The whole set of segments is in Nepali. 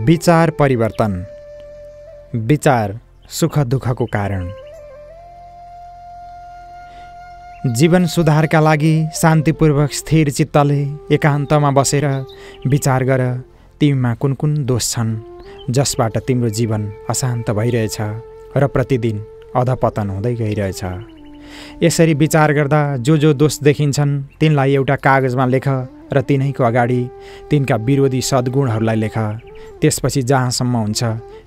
विचार परिवर्तन, विचार सुख दुःखको कारण। जीवन सुधारका लागि शान्तिपूर्वक स्थिर चित्तले एकान्तमा बसेर विचार गर तिमीमा कुन कुन दोष छन् जसबाट तिम्रो जीवन अशान्त भइरहेछ र प्रतिदिन अधपतन हुँदै गइरहेछ। यसरी विचार गर्दा जो दोष देखिन्छन् तिनलाई एउटा कागजमा लेख र तिनैको अगाडि तिनका विरोधी सद्गुणहरूलाई लेख। त्यसपछि जहाँसम्म हुन्छ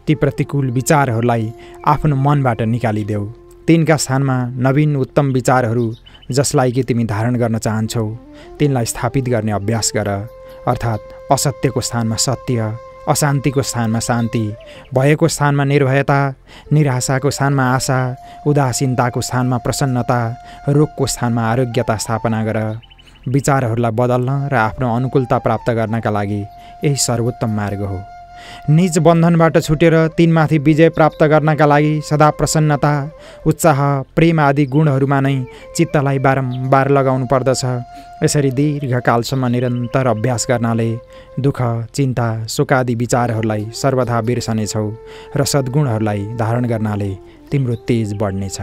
ती प्रतिकूल विचारहरूलाई आफ्नो मनबाट निकालिदेऊ। तिनका स्थानमा नवीन उत्तम विचारहरू जसलाई कि तिमी धारण गर्न चाहन्छौ तिनलाई स्थापित गर्ने अभ्यास गर। अर्थात् असत्यको स्थानमा सत्य, अशान्तिको स्थानमा शान्ति, भयको स्थानमा निर्भयता, निराशाको स्थानमा आशा, उदासीनताको स्थानमा प्रसन्नता, रोगको स्थानमा आरोग्यता स्थापना गर। विचारहरूलाई बदल्न र आफ्नो अनुकूलता प्राप्त गर्नका लागि यही सर्वोत्तम मार्ग हो। निज बन्धनबाट छुटेर तिनमाथि विजय प्राप्त गर्नका लागि सदा प्रसन्नता, उत्साह, प्रेम आदि गुणहरूमा नै चित्तलाई बारम्बार लगाउनु पर्दछ। यसरी दीर्घकालसम्म निरन्तर अभ्यास गर्नाले दुःख, चिन्ता, शोकादि विचारहरूलाई सर्वथा बिर्सनेछौ र सद्गुणहरूलाई धारण गर्नाले तिम्रो तेज बढ्नेछ।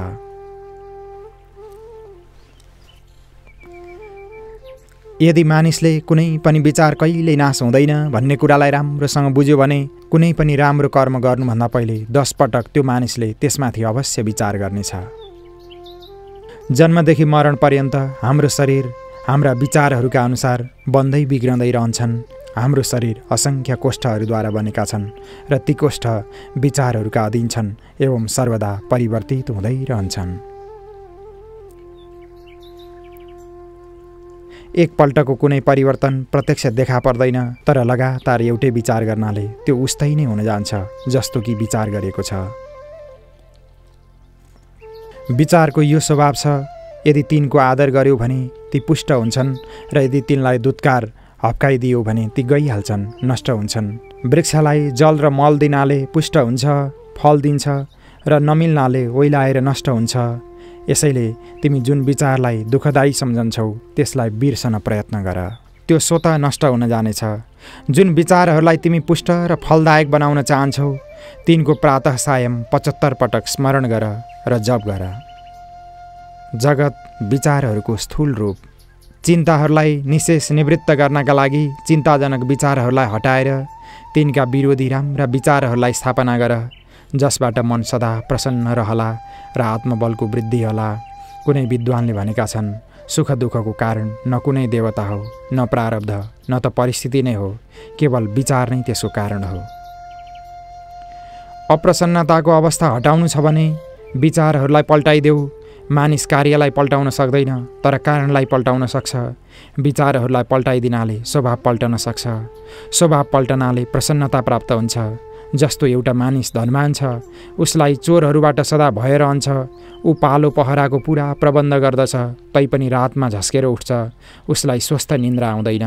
यदि मानिसले कुनै पनि विचार कहिल्यै नाश हुँदैन भन्ने कुरालाई राम्रोसँग बुझ्यो भने कुनै पनि राम्रो कर्म गर्नुभन्दा पहिले 10 पटक त्यो मानिसले त्यसमाथि अवश्य विचार गर्नेछ। जन्मदेखि मरण पर्यन्त हाम्रो शरीर हाम्रा विचारहरूका अनुसार बन्दै बिग्रँदै रहन्छन्। हाम्रो शरीर असङ्ख्य कोष्ठहरूद्वारा बनेका छन् र ती कोष्ठ विचारहरूका अधीन छन् एवं सर्वदा परिवर्तित हुँदै रहन्छन्। एकपल्टको कुनै परिवर्तन प्रत्यक्ष देखा पर्दैन, तर लगातार एउटै विचार गर्नाले त्यो उस्तै नै हुन जान्छ जस्तो कि विचार गरेको छ। विचारको यो स्वभाव छ, यदि तिनको आदर गर्यो भने ती पुष्ट हुन्छन् र यदि तिनलाई दुत्कार हप्काइदियो भने ती गइहाल्छन्, नष्ट हुन्छन्। वृक्षलाई जल र मल दिनाले पुष्ट हुन्छ, फल दिन्छ र नमिल्नाले ओइलाएर नष्ट हुन्छ। यसैले तिमी जुन विचारलाई दुःखदायी सम्झन्छौ त्यसलाई बिर्सन प्रयत्न गर, त्यो स्वतः नष्ट हुन जानेछ। जुन विचारहरूलाई तिमी पुष्ट र फलदायक बनाउन चाहन्छौ तिनको प्रातः सायं 75 पटक स्मरण गर र जप गर। जगत विचारहरूको स्थूल रूप। चिन्ताहरूलाई निशेष निवृत्त गर्नका लागि चिन्ताजनक विचारहरूलाई हटाएर तिनका विरोधी राम्रा विचारहरूलाई स्थापना गर, जसबाट मन सदा प्रसन्न रहला र आत्मबलको वृद्धि होला। कुनै विद्वानले भनेका छन्, सुख दुःखको कारण न कुनै देवता हो, न प्रारब्ध, न त परिस्थिति नै हो, केवल विचार नै त्यसको कारण हो। अप्रसन्नताको अवस्था हटाउनु छ भने विचारहरूलाई पल्टाइदेऊ। मानिस कार्यलाई पल्टाउन सक्दैन, तर कारणलाई पल्टाउन सक्छ। विचारहरूलाई पल्टाइदिनाले स्वभाव पल्टन सक्छ। स्वभाव पल्टनाले प्रसन्नता प्राप्त हुन्छ। जस्तो एउटा मानिस धनवान छ, उसलाई चोरहरूबाट सदा भय रहन्छ। ऊ पालो पहराको पुरा प्रबन्ध गर्दछ, तैपनि रातमा झस्केर उठ्छ, उसलाई स्वस्थ निन्द्रा आउँदैन।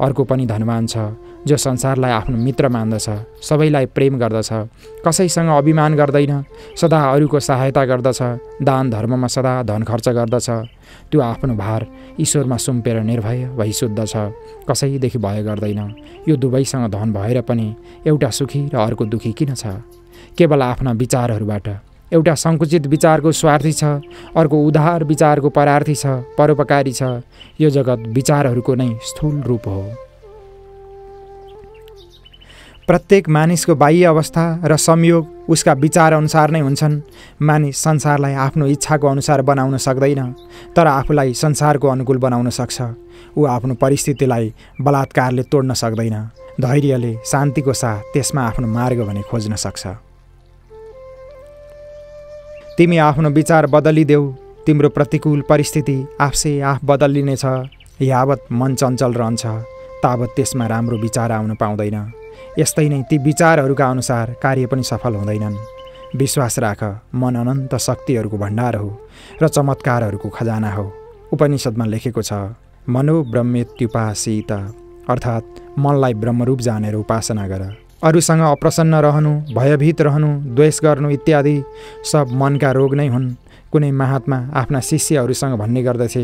अर्को पनि धनवान छ, जो संसारलाई आफ्नो मित्र मान्दछ, सबैलाई प्रेम गर्दछ, कसैसँग अभिमान गर्दैन, सदा अरूको सहायता गर्दछ, दान धर्ममा सदा धन खर्च गर्दछ। त्यो आफ्नो भार ईश्वरमा सुम्पेर निर्भय भई शुद्ध छ, कसैदेखि भय गर्दैन। यो दुवैसँग धन भएर पनि एउटा सुखी र अर्को दुखी किन छ? केवल आफ्ना विचारहरूबाट। एउटा सङ्कुचित विचारको स्वार्थी छ, अर्को उदार विचारको परार्थी छ, परोपकारी छ। यो जगत विचारहरूको नै स्थूल रूप हो। प्रत्येक मानिसको बाह्य अवस्था र संयोग उसका विचार अनुसार नै हुन्छन्। मानिस संसारलाई आफ्नो इच्छाको अनुसार बनाउन सक्दैन, तर आफूलाई संसारको अनुकूल बनाउन सक्छ। ऊ आफ्नो परिस्थितिलाई बलात्कारले तोड्न सक्दैन, धैर्यले, शान्तिको साथ त्यसमा आफ्नो मार्ग भने खोज्न सक्छ। तिमी आफ्नो विचार बदलिदेऊ, तिम्रो प्रतिकूल परिस्थिति आफसे आफ बदलिनेछ। यावत मन चञ्चल रहन्छ तावत त्यसमा राम्रो विचार आउन पाउँदैन। यस्तै नै ती विचारहरूका अनुसार कार्य पनि सफल हुँदैनन्। विश्वास राख, मन अनन्त शक्तिहरूको भण्डार हो र चमत्कारहरूको खजाना हो। उपनिषदमा लेखेको छ, मनो ब्रह्मेत्युपासीत, अर्थात् मनलाई ब्रह्मरूप जानेर उपासना गर। अरूसँग अप्रसन्न रहनु, भयभीत रहनु, द्वेष गर्नु इत्यादि सब मनका रोग नै हुन्। कुनै महात्मा आफ्ना शिष्यहरूसँग भन्ने गर्दथे,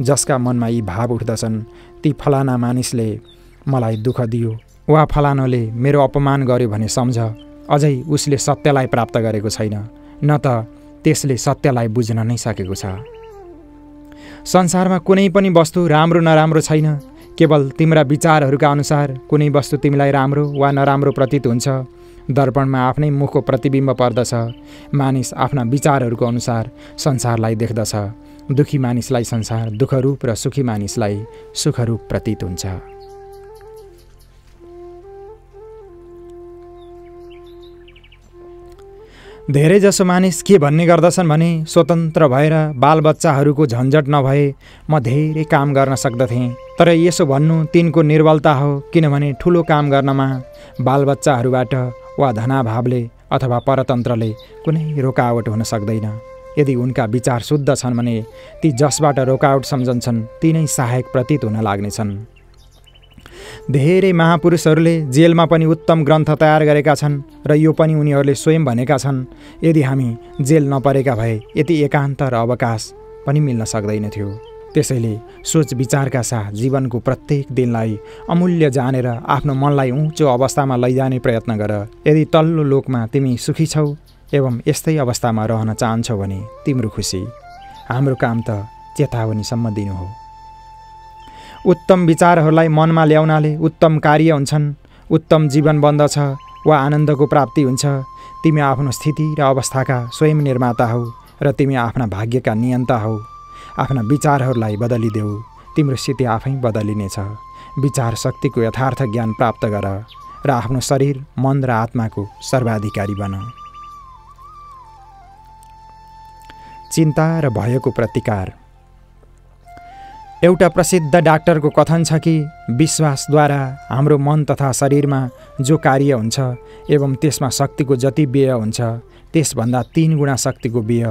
जसका मनमा यी भाव उठ्दछन् ती फलाना मानिसले मलाई दुःख दियो वा फलानाले मेरो अपमान गर्यो भने सम्झ, अझै उसले सत्यलाई प्राप्त गरेको छैन, न त त्यसले सत्यलाई बुझ्न नै सकेको छ। संसारमा कुनै पनि वस्तु राम्रो नराम्रो छैन, केवल तिम्रा विचारहरूका अनुसार कुनै वस्तु तिमीलाई राम्रो वा नराम्रो प्रतीत हुन्छ। दर्पणमा आफ्नै मुखको प्रतिबिम्ब पर्दछ। मानिस आफ्ना विचारहरूको अनुसार संसारलाई देख्दछ। दुखी मानिसलाई संसार दुःखरूप र सुखी मानिसलाई सुखरूप प्रतीत हुन्छ। धेरैजसो मानिस के भन्ने गर्दछन् भने, स्वतन्त्र भएर बालबच्चाहरूको झन्झट नभए म धेरै काम गर्न सक्दथेँ। तर यसो भन्नु तिनको निर्बलता हो, किनभने ठुलो काम गर्नमा बालबच्चाहरूबाट वा धनाभावले अथवा परतन्त्रले कुनै रोकावट हुन सक्दैन। यदि उनका विचार शुद्ध छन् भने ती जसबाट रोकावट सम्झन्छन् ती नै सहायक प्रतीत हुन लाग्नेछन्। धेरै महापुरुषहरूले जेलमा पनि उत्तम ग्रन्थ तयार गरेका छन् र यो पनि उनीहरूले स्वयं भनेका छन्। यदि हामी जेल नपरेका भए यति एकान्त र अवकाश पनि मिल्न सक्दैनथ्यो। त्यसैले सोच विचारका साथ जीवनको प्रत्येक दिनलाई अमूल्य जानेर आफ्नो मनलाई उँचो अवस्थामा लैजाने प्रयत्न गर। यदि तल्लो लोकमा तिमी सुखी छौ एवं यस्तै अवस्थामा रहन चाहन्छौ भने तिम्रो खुसी, हाम्रो काम त चेतावनीसम्म दिनु हो। उत्तम विचारहरूलाई मनमा ल्याउनाले उत्तम कार्य हुन्छन्, उत्तम जीवन बन्दछ वा आनन्दको प्राप्ति हुन्छ। तिमी आफ्नो स्थिति र अवस्थाका स्वयं निर्माता हौ र तिमी आफ्ना भाग्यका नियन्ता हौ। आफ्ना विचारहरूलाई बदलिदेऊ, तिम्रो स्थिति आफै बदलिनेछ। विचार शक्तिको यथार्थ ज्ञान प्राप्त गर र आफ्नो शरीर, मन र आत्माको सर्वाधिकारी बन। चिन्ता र भयको प्रतिकार। एउटा प्रसिद्ध डाक्टरको कथन छ कि विश्वासद्वारा हाम्रो मन तथा शरीरमा जो कार्य हुन्छ एवं त्यसमा शक्तिको जति व्यय हुन्छ त्यसभन्दा 3 गुणा शक्तिको व्यय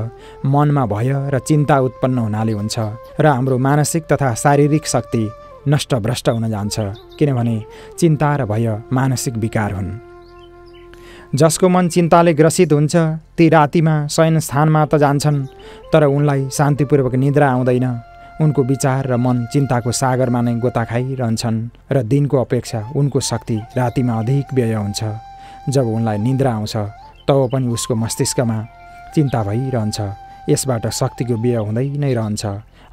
मनमा भय र चिन्ता उत्पन्न हुनाले हुन्छ र हाम्रो मानसिक तथा शारीरिक शक्ति नष्टभ्रष्ट हुन जान्छ। किनभने चिन्ता र भय मानसिक विकार हुन्। जसको मन चिन्ताले ग्रसित हुन्छ ती रातिमा शयन स्थानमा त जान्छन्, तर उनलाई शान्तिपूर्वक निद्रा आउँदैन। उनको विचार र मन चिन्ताको सागरमा नै गोता खाइरहन्छन् र दिनको अपेक्षा उनको शक्ति रातिमा अधिक व्यय हुन्छ। जब उनलाई निद्रा आउँछ तब पनि उसको मस्तिष्कमा चिन्ता भइरहन्छ। यसबाट शक्तिको व्यय हुँदै नै रहन्छ।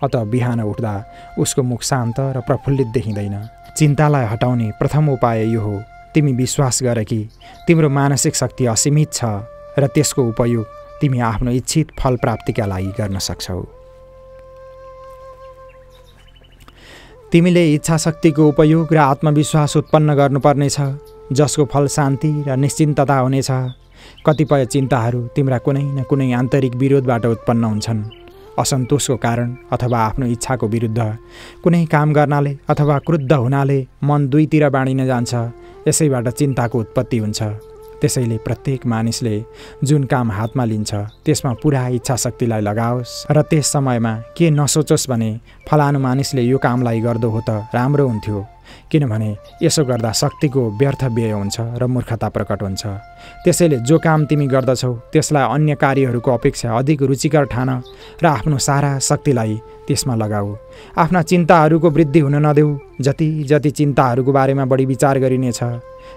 अत बिहान उठ्दा उसको मुख शान्त र प्रफुल्लित देखिँदैन। चिन्तालाई हटाउने प्रथम उपाय यो हो, तिमी विश्वास गर कि तिम्रो मानसिक शक्ति असीमित छ र त्यसको उपयोग तिमी आफ्नो इच्छित फल प्राप्तिका लागि गर्न सक्छौ। तिमीले इच्छा शक्तिको उपयोग र आत्मविश्वास उत्पन्न गर्नुपर्नेछ, जसको फल शान्ति र निश्चिन्तता हुनेछ। कतिपय चिन्ताहरू तिम्रा कुनै न कुनै आन्तरिक विरोधबाट उत्पन्न हुन्छन्। असन्तोषको कारण अथवा आफ्नो इच्छाको विरुद्ध कुनै काम गर्नाले अथवा क्रुद्ध हुनाले मन दुईतिर बाँडिन जान्छ। यसैबाट चिन्ताको उत्पत्ति हुन्छ। त्यसैले प्रत्येक मानिसले जुन काम हातमा लिन्छ त्यसमा पुरा इच्छा शक्तिलाई लगाओस् र त्यस समयमा के नसोचोस् भने फलानु मानिसले यो कामलाई गर्दो हो त राम्रो हुन्थ्यो, किनभने यसो गर्दा शक्तिको व्यर्थ व्यय हुन्छ र मूर्खता प्रकट हुन्छ। त्यसैले जो काम तिमी गर्दछौ त्यसलाई अन्य कार्यहरूको अपेक्षा अधिक रुचिकर ठान र आफ्नो सारा शक्तिलाई त्यसमा लगाऊ। आफ्ना चिन्ताहरूको वृद्धि हुन नदेऊ। जति जति चिन्ताहरूको बारेमा बढी विचार गरिनेछ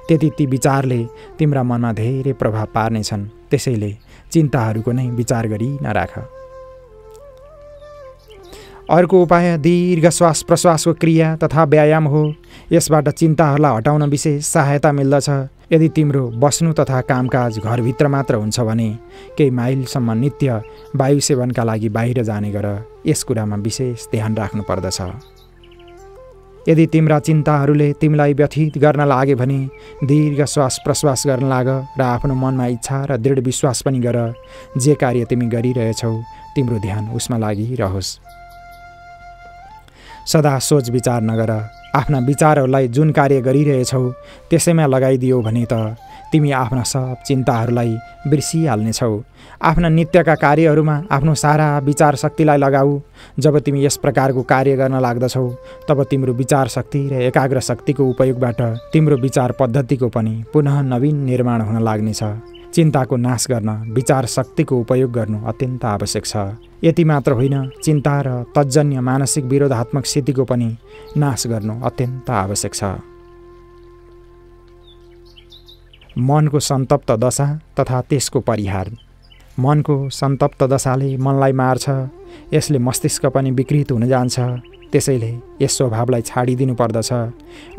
त्यति ती विचारले तिम्रा मनमा धेरै प्रभाव पार्नेछन्। त्यसैले चिन्ताहरूको नै विचार गरी नराख। अर्को उपाय दीर्घ श्वास प्रश्वासको क्रिया तथा व्यायाम हो। यसबाट चिन्ताहरूलाई हटाउन विशेष सहायता मिल्दछ। यदि तिम्रो बस्नु तथा कामकाज घरभित्र मात्र हुन्छ भने केही माइलसम्म नित्य वायु सेवनका लागि बाहिर जाने गर। यस कुरामा विशेष ध्यान राख्नु पर्दछ। यदि तिम्रा चिन्ताहरूले तिमीलाई व्यथित गर्न लागे भने दीर्घ श्वास प्रश्वास गर्न लाग र आफ्नो मनमा इच्छा र दृढ विश्वास पनि गर। जे कार्य तिमी गरिरहेछौ तिम्रो ध्यान उसमा लागिरहोस्। सदा सोच विचार नगर। आफ्ना विचारहरूलाई जुन कार्य गरिरहेछौ त्यसैमा लगाइदियो भने त तिमी आफ्ना सब चिन्ताहरूलाई बिर्सिहाल्नेछौ। आफ्ना नित्यका कार्यहरूमा आफ्नो सारा विचार शक्तिलाई लगाऊ। जब तिमी यस प्रकारको कार्य गर्न लाग्दछौ तब तिम्रो विचार शक्ति र एकाग्र शक्तिको उपयोगबाट तिम्रो विचार पद्धतिको पनि पुनः नवीन निर्माण हुन लाग्नेछ। चिन्ताको नाश गर्न विचार शक्तिको उपयोग गर्नु अत्यन्त आवश्यक छ। यति मात्र होइन, चिन्ता र तज्जन्य मानसिक विरोधात्मक स्थितिको पनि नाश गर्नु अत्यन्त आवश्यक छ। मनको सन्तप्त दशा तथा त्यसको परिहार। मनको सन्तप्त दशाले मनलाई मार्छ। यसले मस्तिष्क पनि विकृत हुन जान्छ। त्यसैले यस स्वभावलाई छाडिदिनु पर्दछ।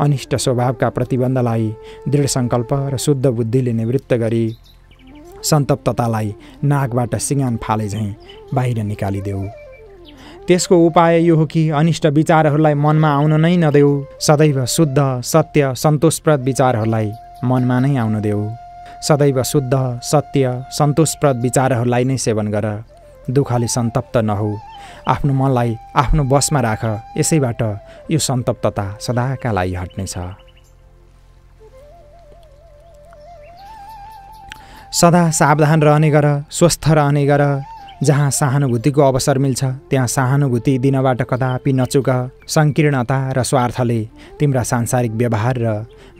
अनिष्ट स्वभावका प्रतिबन्धलाई दृढ सङ्कल्प र शुद्ध बुद्धिले निवृत्त गरी सन्तप्ततालाई नाकबाट सिँगान फाले झैँ बाहिर निकालिदेऊ। त्यसको उपाय यो हो कि अनिष्ट विचारहरूलाई मनमा आउन नै नदेऊ। सदैव शुद्ध, सत्य, सन्तोषप्रद विचारहरूलाई मनमा नै आउन देऊ। सदैव शुद्ध, सत्य, सन्तोषप्रद विचारहरूलाई नै सेवन गर। दुःखले सन्तप्त नहौ। आफ्नो मनलाई आफ्नो बसमा राख। यसैबाट यो सन्तप्तता सदाका लागि हट्नेछ। सदा सावधान रहने गर, स्वस्थ रहने गर। जहाँ सहानुभूतिको अवसर मिल्छ त्यहाँ सहानुभूति दिनबाट कदापि नचुक। सङ्कीर्णता र स्वार्थले तिम्रा सांसारिक व्यवहार र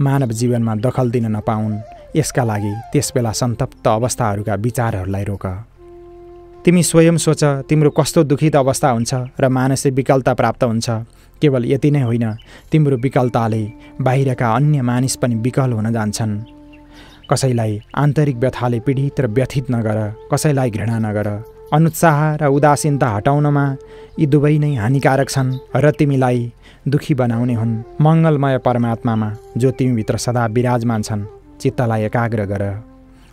मानव जीवनमा दखल दिन नपाउन्। यसका लागि त्यसबेला सन्तप्त अवस्थाहरूका विचारहरूलाई रोक। तिमी स्वयं सोच तिम्रो कस्तो दुखित अवस्था हुन्छ र मानसिक विकलता प्राप्त हुन्छ। केवल यति नै होइन, तिम्रो विकलताले बाहिरका अन्य मानिस पनि विकल हुन जान्छन्। कसैलाई आन्तरिक व्यथाले पीडित र व्यथित नगर। कसैलाई घृणा नगर। अनुत्साह र उदासीनता हटाउनमा यी दुवै नै हानिकारक छन् र तिमीलाई दुखी बनाउने हुन्। मङ्गलमय परमात्मामा जो तिमीभित्र सदा विराजमान छन् चित्तलाई एकाग्र गर।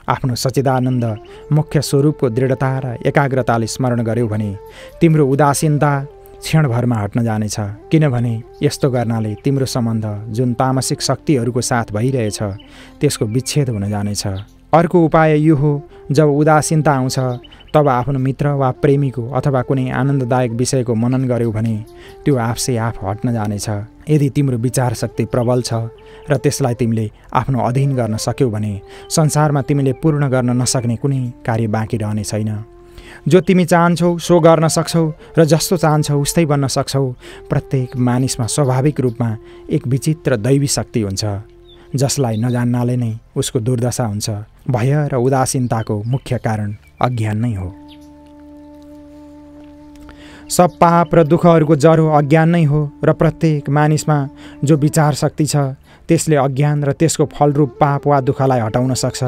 आफ्नो सच्चिदानन्द मुख्य स्वरूपको दृढता र एकाग्रताले स्मरण गर्यौ भने तिम्रो उदासीनता क्षणभरमा हट्न जानेछ। किनभने यस्तो गर्नाले तिम्रो सम्बन्ध जुन तामसिक शक्तिहरूको साथ भइरहेछ त्यसको विच्छेद हुन जानेछ। अर्को उपाय यो हो, जब उदासीनता आउँछ तब आफ्नो मित्र वा प्रेमीको अथवा कुनै आनन्ददायक विषयको मनन गर्यौ भने त्यो आफसे आफ हट्न जानेछ। यदि तिम्रो विचार शक्ति प्रबल छ र त्यसलाई तिमीले आफ्नो अधीन गर्न सक्यौ भने संसारमा तिमीले पूर्ण गर्न नसक्ने कुनै कार्य बाँकी रहने छैन। जो तिमी चाहन्छौ सो गर्न सक्छौ र जस्तो चाहन्छौ उस्तै बन्न सक्छौ। प्रत्येक मानिसमा स्वाभाविक रूपमा एक विचित्र दैवी शक्ति हुन्छ जसलाई नजान्नाले नै उसको दुर्दशा हुन्छ। भय र उदासीनताको मुख्य कारण अज्ञान नै हो। सब पाप र दुःखहरूको जरो अज्ञान नै हो र प्रत्येक मानिसमा जो विचार शक्ति छ त्यसले अज्ञान र त्यसको फलरूप पाप वा दुःखलाई हटाउन सक्छ।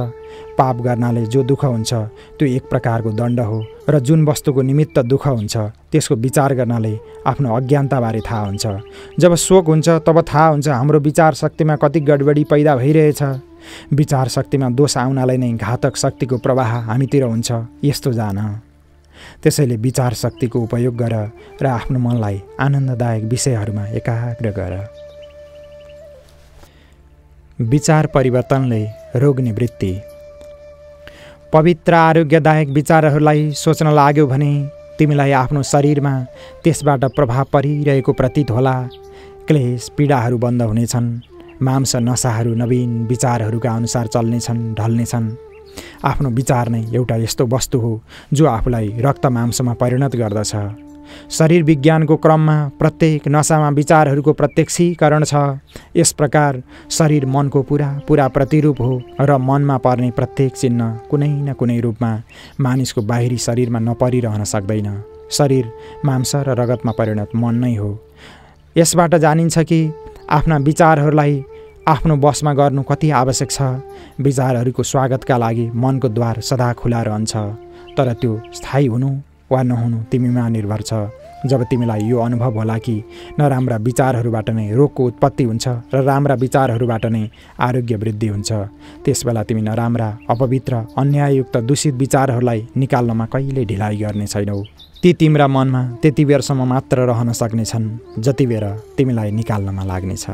पाप गर्नाले जो दुःख हुन्छ त्यो एक प्रकारको दण्ड हो र जुन वस्तुको निमित्त दुःख हुन्छ त्यसको विचार गर्नाले आफ्नो अज्ञानताबारे थाहा हुन्छ। जब शोक हुन्छ तब थाहा हुन्छ हाम्रो विचार शक्तिमा कति गडबडी पैदा भइरहेछ। विचार शक्तिमा दोष आउनाले नै घातक शक्तिको प्रवाह हामीतिर हुन्छ। यस्तो जान। त्यसैले विचार शक्तिको उपयोग गर र आफ्नो मनलाई आनन्ददायक विषयहरूमा एकाग्र गर। विचार परिवर्तनले रोग निवृत्ति। पवित्र आरोग्यदायक विचारहरूलाई सोच्न लाग्यो भने तिमीलाई आफ्नो शरीरमा त्यसबाट प्रभाव परिरहेको प्रतीत होला। क्लेश पीडाहरू बन्द हुनेछन्। मांस नसाहरू नवीन विचारहरूका अनुसार चल्नेछन्, ढल्नेछन्। आफ्नो विचार नै एउटा यस्तो वस्तु हो जो आफूलाई रक्त मांसमा परिणत गर्दछ। शरीर विज्ञानको क्रममा प्रत्येक नसामा विचारहरूको प्रत्यक्षीकरण छ। यस प्रकार शरीर मनको पुरा प्रतिरूप हो र मनमा पर्ने प्रत्येक चिन्ह कुनै न कुनै रूपमा मानिसको बाहिरी शरीरमा नपरिरहन सक्दैन। शरीर मांस र रगतमा परिणत मन नै हो। यसबाट जानिन्छ कि आफ्ना विचारहरूलाई आफ्नो बसमा गर्नु कति आवश्यक छ। विचारहरूको स्वागतका लागि मनको द्वार सदा खुला रहन्छ, तर त्यो स्थायी हुनु वा नहुनु तिमीमा निर्भर छ। जब तिमीलाई यो अनुभव होला कि नराम्रा विचारहरूबाट नै रोगको उत्पत्ति हुन्छ र राम्रा विचारहरूबाट नै आरोग्य वृद्धि हुन्छ, त्यसबेला तिमी नराम्रा, अपवित्र, अन्याययुक्त, दूषित विचारहरूलाई निकाल्नमा कहिले ढिलाइ गर्ने छैनौ। ती तिम्रा मनमा त्यति बेरसम्म मात्र रहन सक्नेछन् जति बेर तिमीलाई निकाल्नमा लाग्नेछ।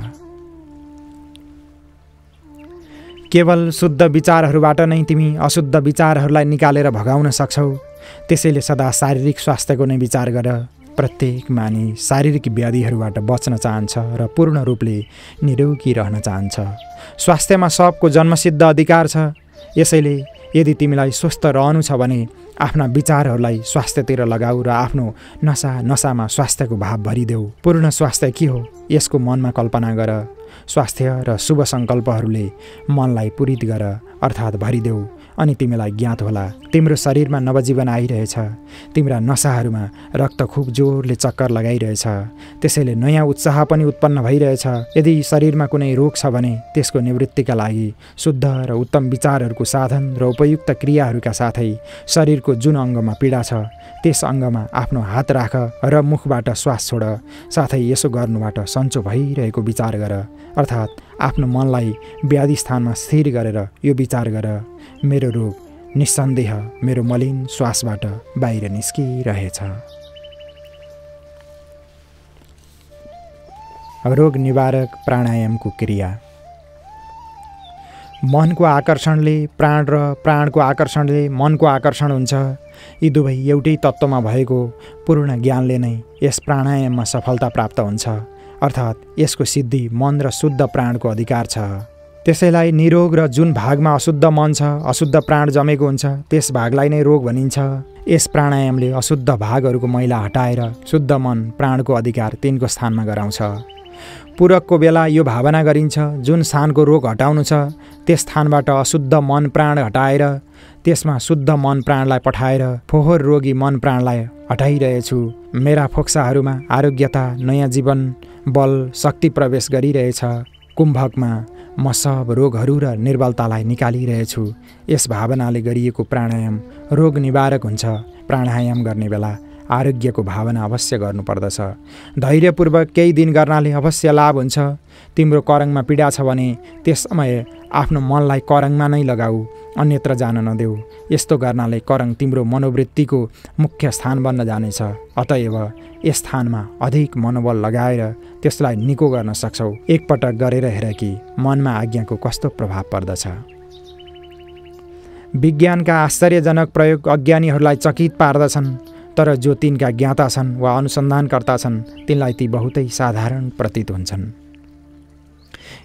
केवल शुद्ध विचारहरूबाट नै तिमी अशुद्ध विचारहरूलाई निकालेर भगाउन सक्छौ। त्यसैले सदा शारीरिक स्वास्थ्यको नै विचार गर। प्रत्येक मानिस शारीरिक व्याधिहरूबाट बच्न चाहन्छ र पूर्ण रूपले निरोगी रहन चाहन्छ। स्वास्थ्यमा सबको जन्मसिद्ध अधिकार छ। यसैले यदि तिमीलाई स्वस्थ रहनु छ भने आफ्ना विचारहरूलाई स्वास्थ्यतिर लगाऊ र आफ्नो नसामा स्वास्थ्यको भाव भरिदेऊ। पूर्ण स्वास्थ्य के हो यसको मनमा कल्पना गर। स्वास्थ्य र शुभ सङ्कल्पहरूले मनलाई पूरित गर अर्थात् भरिदेऊ अनि तिमीलाई ज्ञात होला तिम्रो शरीरमा नवजीवन आइरहेछ। तिम्रा नसाहरूमा रक्त खुब जोरले चक्कर लगाइरहेछ। त्यसैले नयाँ उत्साह पनि उत्पन्न भइरहेछ। यदि शरीरमा कुनै रोग छ भने त्यसको निवृत्तिका लागि शुद्ध र उत्तम विचारहरूको साधन र उपयुक्त क्रियाहरूका साथै शरीरको जुन अङ्गमा पीडा छ त्यस अङ्गमा आफ्नो हात राख र मुखबाट श्वास छोड। साथै यसो गर्नुबाट सन्चो भइरहेको विचार गर अर्थात् आफ्नो मनलाई व्याधि स्थानमा स्थिर गरेर यो विचार गर, मेरो रोग निस्सन्देह मेरो मलिन श्वासबाट बाहिर निस्किरहेछ। रोग निवारक प्राणायामको क्रिया। मनको आकर्षणले प्राण र प्राणको आकर्षणले मनको आकर्षण हुन्छ। यी दुवै एउटै तत्त्वमा भएको पूर्ण ज्ञानले नै यस प्राणायाममा सफलता प्राप्त हुन्छ। अर्थात् यसको सिद्धि मन र शुद्ध प्राणको अधिकार छ। त्यसैलाई निरोग र जुन भागमा अशुद्ध मन छ अशुद्ध प्राण जमेको हुन्छ त्यस भागलाई नै रोग भनिन्छ। यस प्राणायामले अशुद्ध भागहरूको मैला हटाएर शुद्ध मन प्राणको अधिकार तिनको स्थानमा गराउँछ। पूरकको बेला यो भावना गरिन्छ जुन स्थानको रोग हटाउनु छ त्यस स्थानबाट अशुद्ध मन प्राण हटाएर त्यसमा शुद्ध मन प्राणलाई पठाएर फोहोर रोगी मन प्राणलाई हटाइरहेछु। मेरा फोक्साहरूमा आरोग्यता नयाँ जीवन बल शक्ति प्रवेश गरिरहेछ। कुम्भकमा म सब रोगहरू र निर्बलतालाई निकालिरहेछु। यस भावनाले गरिएको प्राणायाम रोग निवारक हुन्छ। प्राणायाम गर्ने बेला आरोग्यको भावना अवश्य गर्नुपर्दछ। धैर्यपूर्वक केही दिन गर्नाले अवश्य लाभ हुन्छ। तिम्रो करङमा पीडा छ भने त्यस समय आफ्नो मनलाई करङमा नै लगाऊ, अन्यत्र जान नदेऊ। यस्तो गर्नाले करङ तिम्रो मनोवृत्तिको मुख्य स्थान बन्न जानेछ। अतएव यस स्थानमा अधिक मनोबल लगाएर त्यसलाई निको गर्न सक्छौ। एकपटक गरेर हेर कि मनमा आज्ञाको कस्तो प्रभाव पर्दछ। विज्ञानका आश्चर्यजनक प्रयोग अज्ञानीहरूलाई चकित पार्दछन्, तर जो तिनका ज्ञाता छन् वा अनुसन्धानकर्ता छन् तिनलाई ती बहुतै साधारण प्रतीत हुन्छन्।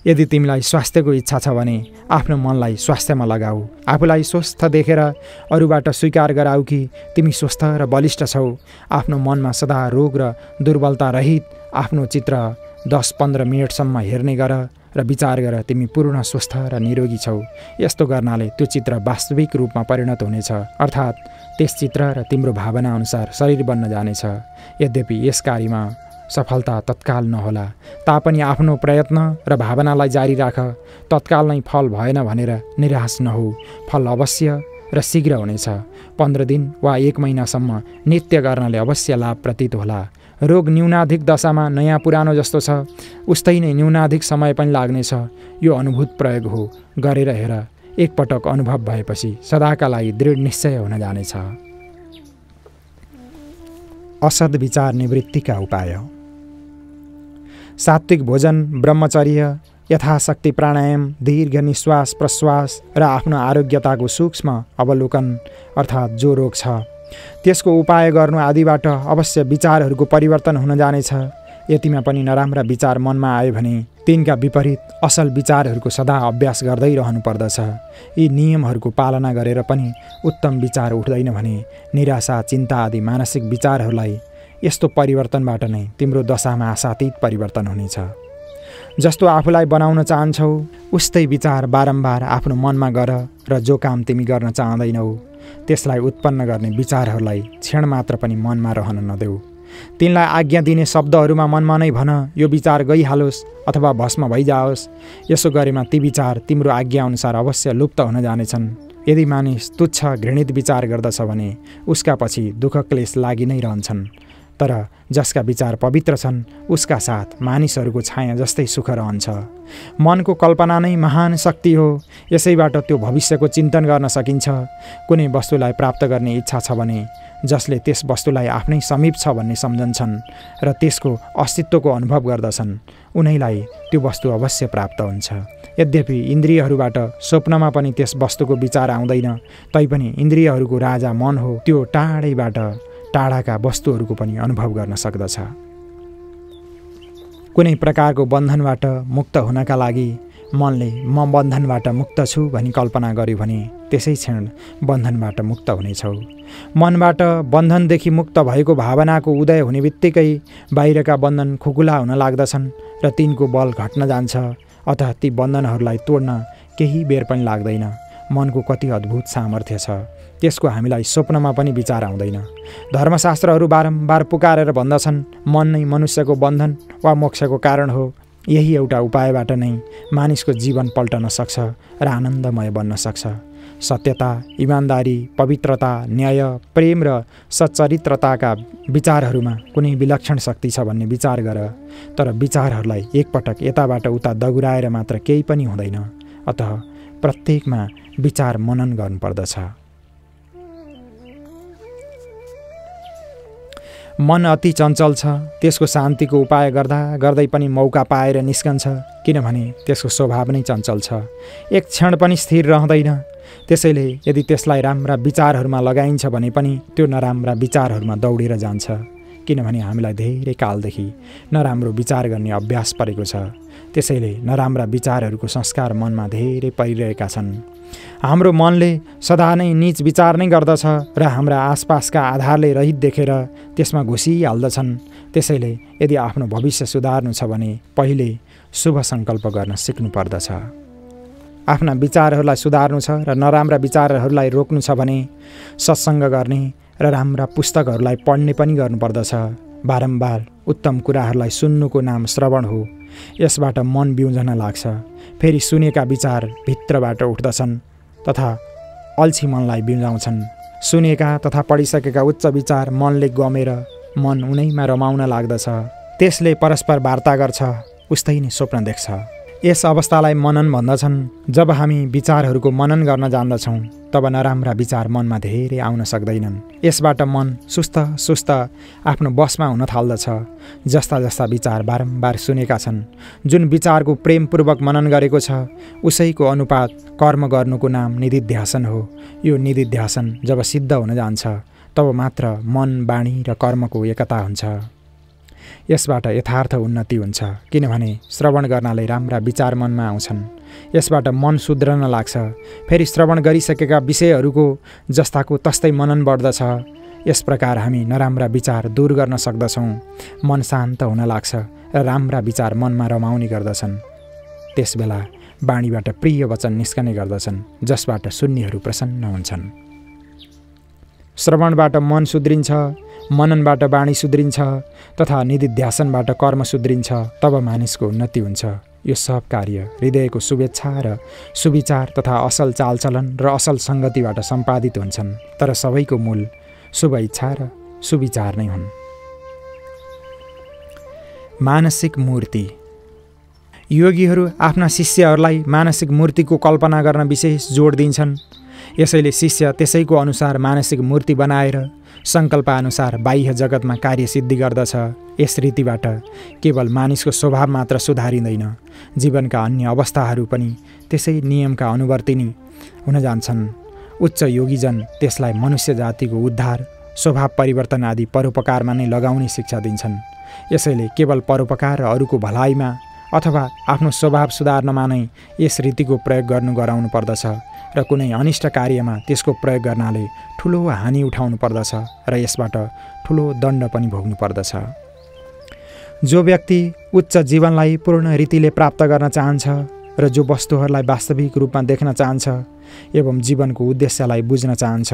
यदि तिमीलाई स्वास्थ्यको इच्छा छ भने आफ्नो मनलाई स्वास्थ्यमा लगाऊ। आफूलाई स्वस्थ देखेर अरूबाट स्वीकार गराऊ कि तिमी स्वस्थ र बलिष्ठ छौ। आफ्नो मनमा सदा रोग र दुर्बलता रहित आफ्नो चित्र 10-15 मिनटसम्म हेर्ने गर र विचार गर तिमी पूर्ण स्वस्थ र निरोगी छौ। यस्तो गर्नाले त्यो चित्र वास्तविक रूपमा परिणत हुनेछ। अर्थात् त्यस चित्र र तिम्रो भावना अनुसार शरीर बन्न जानेछ। यद्यपि यस कार्यमा सफलता तत्काल नहोला तापनि आफ्नो प्रयत्न र भावनालाई जारी राख। तत्काल नै फल भएन भनेर निराश नहो। फल अवश्य र शीघ्र हुनेछ। 15 दिन वा 1 महिनासम्म नित्य गर्नाले अवश्य लाभ प्रतीत होला। रोग न्यूनाधिक दशामा नयाँ पुरानो जस्तो छ उस्तै नै न्यूनाधिक समय पनि लाग्नेछ। यो अनुभूत प्रयोग हो। गरेर हेर। एकपटक अनुभव भएपछि सदाका लागि दृढ निश्चय हुन जानेछ। असद विचार निवृत्तिका उपाय। सात्विक भोजन, ब्रह्मचर्य, यथाशक्ति प्राणायाम, दीर्घ निश्वास प्रश्वास र आफ्नो आरोग्यताको सूक्ष्म अवलोकन अर्थात् जो रोग छ त्यसको उपाय गर्नु आदिबाट अवश्य विचारहरूको परिवर्तन हुन जानेछ। यतिमा पनि नराम्रा विचार मनमा आए भने तिनका विपरीत असल विचारहरूको सदा अभ्यास गर्दै रहनु पर्दछ। यी नियमहरूको पालना गरेर पनि उत्तम विचार उठ्दैन भने निराशा चिन्ता आदि मानसिक विचारहरूलाई यस्तो परिवर्तनबाट नै तिम्रो दशामा आशातीत परिवर्तन हुनेछ। जस्तो आफूलाई बनाउन चाहन्छौ उस्तै विचार बारम्बार आफ्नो मनमा गर र जो काम तिमी गर्न चाहँदैनौ त्यसलाई उत्पन्न गर्ने विचारहरूलाई क्षण मात्र पनि मनमा रहन नदेऊ। तिनलाई आज्ञा दिने शब्दहरूमा मनमा नै भन यो विचार गइहालोस् अथवा भस्म भइजाओस्। यसो गरेमा ती विचार तिम्रो आज्ञा अनुसार अवश्य लुप्त हुन जानेछन्। यदि मानिस तुच्छ घृणित विचार गर्दछ भने उसका पछि दुःख क्लेश लागि नै रहन्छन्। तर जसका विचार पवित्र छन् उसका साथ मानिसहरूको छाया जस्तै सुख रहन्छ। मनको कल्पना नै महान शक्ति हो। यसैबाट त्यो भविष्यको चिन्तन गर्न सकिन्छ। कुनै वस्तुलाई प्राप्त गर्ने इच्छा छ भने जसले त्यस वस्तुलाई आफ्नै समीप छ भन्ने सम्झन्छन् र त्यसको अस्तित्वको अनुभव गर्दछन् उनीलाई त्यो वस्तु अवश्य प्राप्त हुन्छ। यद्यपि इन्द्रियहरूबाट स्वप्नमा पनि त्यस वस्तुको विचार आउँदैन तैपनि इन्द्रियहरूको राजा मन हो। त्यो टाढैबाट टाढाका वस्तुहरूको पनि अनुभव गर्न सक्दछ। कुनै प्रकारको बन्धनबाट मुक्त हुनका लागि मनले म बन्धनबाट मुक्त छु भनी कल्पना गर्यो भने त्यसै क्षण बन्धनबाट मुक्त हुनेछौ। मनबाट बन्धनदेखि मुक्त भएको भावनाको उदय हुने बित्तिकै बाहिरका बन्धन खुकुला हुन लाग्दछन् र तिनको बल घट्न जान्छ। अतः ती बन्धनहरूलाई तोड्न केही बेर पनि लाग्दैन। मनको कति अद्भुत सामर्थ्य छ, त्यसको हामीलाई स्वप्नमा पनि विचार आउँदैन। धर्मशास्त्रहरू बारम्बार पुकारेर भन्दछन् मन नै मनुष्यको बन्धन वा मोक्षको कारण हो। यही एउटा उपायबाट नै मानिसको जीवन पल्टन सक्छ र आनन्दमय बन्न सक्छ। सत्यता, इमान्दारी, पवित्रता, न्याय, प्रेम र सच्चरित्रताका विचारहरूमा कुनै विलक्षण शक्ति छ भन्ने विचार गर। तर विचारहरूलाई एकपटक यताबाट उता दगुराएर मात्र केही पनि हुँदैन। अतः प्रत्येकमा विचार मनन गर्नुपर्दछ। मन अति चञ्चल छ, त्यसको शान्तिको उपाय गर्दा गर्दै पनि मौका पाएर निस्कन्छ, किनभने त्यसको स्वभाव नै चञ्चल छ, एक क्षण पनि स्थिर रहँदैन। त्यसैले यदि त्यसलाई राम्रा विचारहरूमा लगाइन्छ भने पनि त्यो नराम्रा विचारहरूमा दौडेर जान्छ, किनभने हामीलाई धेरै कालदेखि नराम्रो विचार गर्ने अभ्यास परेको छ। त्यसैले नराम्रा विचारहरूको संस्कार मनमा धेरै परिरहेका छन्। हाम्रो मनले सदा नै नीच विचार नै गर्दछ र हाम्रा आसपासका आधारले रहित देखेर त्यसमा घुसिहाल्दछन्। त्यसैले यदि आफ्नो भविष्य सुधार्नु छ भने पहिले शुभ सङ्कल्प गर्न सिक्नु पर्दछ। आफ्ना विचारहरूलाई सुधार्नु छ र नराम्रा विचारहरूलाई रोक्नु छ भने सत्सङ्ग गर्ने र राम्रा पुस्तकहरूलाई पढ्ने पनि गर्नुपर्दछ। बारम्बार उत्तम कुराहरूलाई सुन्नुको नाम श्रवण हो। यसबाट मन बिउझन लाग्छ। फेरि सुनेका विचार भित्रबाट उठ्दछन् तथा अल्छी मनलाई बिउझाउँछन्। सुनेका तथा पढिसकेका उच्च विचार मनले गमेर मन उनैमा रमाउन लाग्दछ। त्यसले परस्पर वार्ता गर्छ, उस्तै नै स्वप्न देख्छ। यस अवस्थालाई मनन भन्दछन्। जब हामी विचारहरूको मनन गर्न जान्दछौँ तब नराम्रा विचार मनमा धेरै आउन सक्दैनन्। यसबाट मन सुस्त आफ्नो बसमा हुन थाल्दछ। जस्ता जस्ता विचार बारम्बार सुनेका छन्, जुन विचारको प्रेमपूर्वक मनन गरेको छ उसैको अनुपात कर्म गर्नुको नाम निधिध्यासन हो। यो निधिध्यासन जब सिद्ध हुन जान्छ तब मात्र मन, बाणी र कर्मको एकता हुन्छ। यसबाट यथार्थ उन्नति हुन्छ, किनभने श्रवण गर्नाले राम्रा विचार मनमा आउँछन्। यसबाट मन सुध्रन लाग्छ। फेरि श्रवण गरिसकेका विषयहरूको जस्ताको तस्तै मनन बढ्दछ। यस प्रकार हामी नराम्रा विचार दूर गर्न सक्दछौँ। मन शान्त हुन लाग्छ र राम्रा विचार मनमा रमाउने गर्दछन्। त्यसबेला बाणीबाट प्रिय वचन निस्कने गर्दछन्, जसबाट सुन्नेहरू प्रसन्न हुन्छन्। श्रवणबाट मन सुध्रिन्छ, मननबाट बाणी सुध्रिन्छ तथा निधिध्यासनबाट कर्म सुध्रिन्छ। तब मानिसको उन्नति हुन्छ। यो सब कार्य हृदयको शुभेच्छा र सुविचार तथा असल चालचलन र असल सङ्गतिबाट सम्पादित हुन्छन्। तर सबैको मूल शुभ इच्छा र सुविचार नै हुन्। मानसिक मूर्ति। योगीहरू आफ्ना शिष्यहरूलाई मानसिक मूर्तिको कल्पना गर्न विशेष जोड दिन्छन्। यसैले शिष्य त्यसैको अनुसार मानसिक मूर्ति बनाएर सङ्कल्पअनुसार बाह्य जगतमा कार्यसिद्धि गर्दछ। यस रीतिबाट केवल मानिसको स्वभाव मात्र सुधारिँदैन, जीवनका अन्य अवस्थाहरू पनि त्यसै नियमका अनुवर्ती नै हुन जान्छन्। उच्च योगीजन त्यसलाई मनुष्य जातिको उद्धार, स्वभाव परिवर्तन आदि परोपकारमा नै लगाउने शिक्षा दिन्छन्। यसैले केवल परोपकार र अरूको भलाइमा अथवा आफ्नो स्वभाव सुधार्नमा नै यस रीतिको प्रयोग गराउनु पर्दछ र कुनै अनिष्ट कार्यमा त्यसको प्रयोग गर्नाले ठुलो हानि उठाउनु पर्दछ र यसबाट ठुलो दण्ड पनि भोग्नु पर्दछ। जो व्यक्ति उच्च जीवनलाई पूर्ण रीतिले प्राप्त गर्न चाहन्छ र जो वस्तुहरूलाई वास्तविक रूपमा देख्न चाहन्छ एवं जीवनको उद्देश्यलाई बुझ्न चाहन्छ,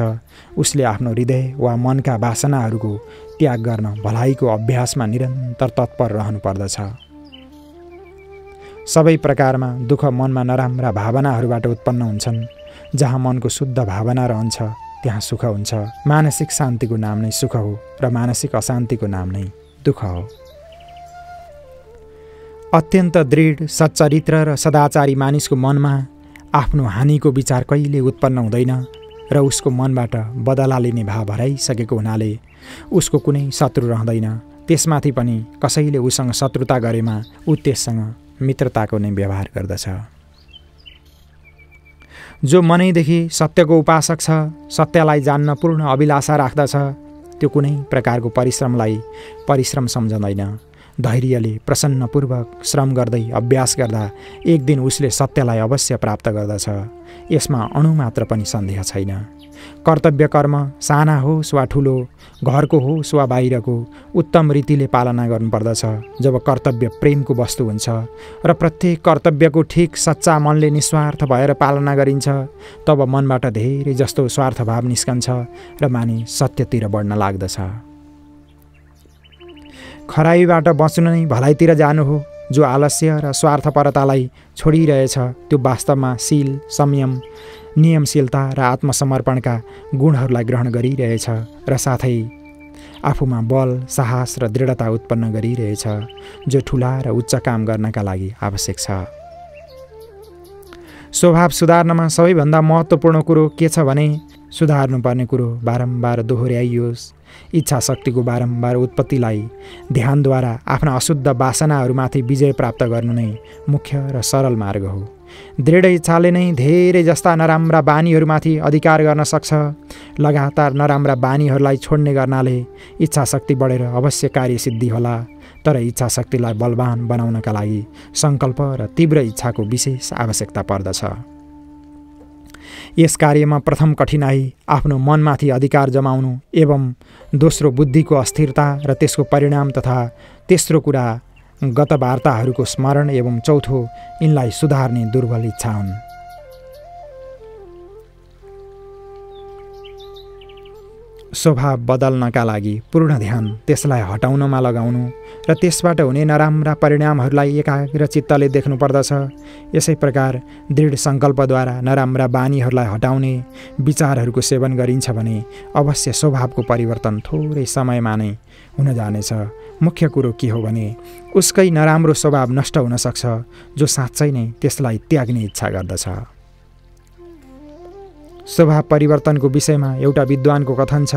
उसले आफ्नो हृदय वा मनका वासनाहरूको त्याग गर्न भलाइको अभ्यासमा निरन्तर तत्पर रहनु पर्दछ। सबै प्रकारमा दुःख मनमा नराम्रा भावनाहरूबाट उत्पन्न हुन्छन्। जहाँ मनको शुद्ध भावना रहन्छ त्यहाँ सुख हुन्छ। मानसिक शान्तिको नाम नै सुख हो र मानसिक अशान्तिको नाम नै दुःख हो। अत्यन्त दृढ, सच्चरित्र र सदाचारी मानिसको मनमा आफ्नो हानिको विचार कहिले उत्पन्न हुँदैन र उसको मनबाट बदला लिने भाव हराइसकेको हुनाले उसको कुनै शत्रु रहँदैन। त्यसमाथि पनि कसैले उसँग शत्रुता गरेमा ऊ त्यससँग मित्रताको नै व्यवहार गर्दछ। जो मनैदेखि सत्यको उपासक छ, सत्यलाई जान्न पूर्ण अभिलाषा राख्दछ, त्यो कुनै प्रकारको परिश्रमलाई परिश्रम सम्झँदैन। धैर्यले प्रसन्नपूर्वक श्रम गर्दै अभ्यास गर्दा एक दिन उसले सत्यलाई अवश्य प्राप्त गर्दछ। यसमा अणु मात्र पनि सन्देह छैन। कर्तव्य कर्म साना होस् वा ठुलो, घरको होस् वा बाहिरको, उत्तम रीतिले पालना गर्नुपर्दछ। जब कर्तव्य प्रेमको वस्तु हुन्छ र प्रत्येक कर्तव्यको ठिक सच्चा मनले निस्वार्थ भएर पालना गरिन्छ, तब मनबाट धेरै जस्तो स्वार्थभाव निस्कन्छ र मानिस सत्यतिर बढ्न लाग्दछ। खराबीबाट बच्नु नै भलाइतिर जानु हो। जो आलस्य र स्वार्थपरतालाई छोडिरहेछ त्यो वास्तवमा शील, संयम, नियमशीलता र आत्मसमर्पणका गुणहरूलाई ग्रहण गरिरहेछ र साथै आफूमा बल, साहस र दृढता उत्पन्न गरिरहेछ, जो ठुला र उच्च काम गर्नका लागि आवश्यक छ। स्वभाव सुधार्नमा सबैभन्दा महत्त्वपूर्ण कुरो के छ भने सुधार्नुपर्ने कुरो बारम्बार दोहोर्याइयोस्। इच्छा शक्तिको बारम्बार उत्पत्तिलाई ध्यानद्वारा आफ्ना अशुद्ध वासनाहरूमाथि विजय प्राप्त गर्नु नै मुख्य र सरल मार्ग हो। दृढ इच्छाले नै धेरै जस्ता नराम्रा बानीहरूमाथि अधिकार गर्न सक्छ। लगातार नराम्रा बानीहरूलाई छोड्ने गर्नाले इच्छा शक्ति बढेर अवश्य कार्यसिद्धि होला। तर इच्छा शक्तिलाई बलवान बनाउनका लागि सङ्कल्प र तीव्र इच्छाको विशेष आवश्यकता पर्दछ। यस कार्यमा प्रथम कठिनाई आफ्नो मनमाथि अधिकार जमाउनु एवं दोस्रो बुद्धिको अस्थिरता र त्यसको परिणाम तथा तेस्रो कुरा गत वार्ताहरूको स्मरण एवं चौथो यिनलाई सुधार्ने दुर्बल इच्छा हुन्। स्वभाव बदल्नका लागि पूर्ण ध्यान त्यसलाई हटाउनमा लगाउनु र त्यसबाट हुने नराम्रा परिणामहरूलाई एकाग्र चित्तले देख्नुपर्दछ। यसै प्रकार दृढ सङ्कल्पद्वारा नराम्रा बानीहरूलाई हटाउने विचारहरूको सेवन गरिन्छ भने अवश्य स्वभावको परिवर्तन थोरै समयमा नै हुन जानेछ। मुख्य कुरो के हो भने उसकै नराम्रो स्वभाव नष्ट हुन सक्छ, जो साँच्चै नै त्यसलाई त्याग्ने इच्छा गर्दछ। स्वभाव परिवर्तनको विषयमा एउटा विद्वानको कथन छ,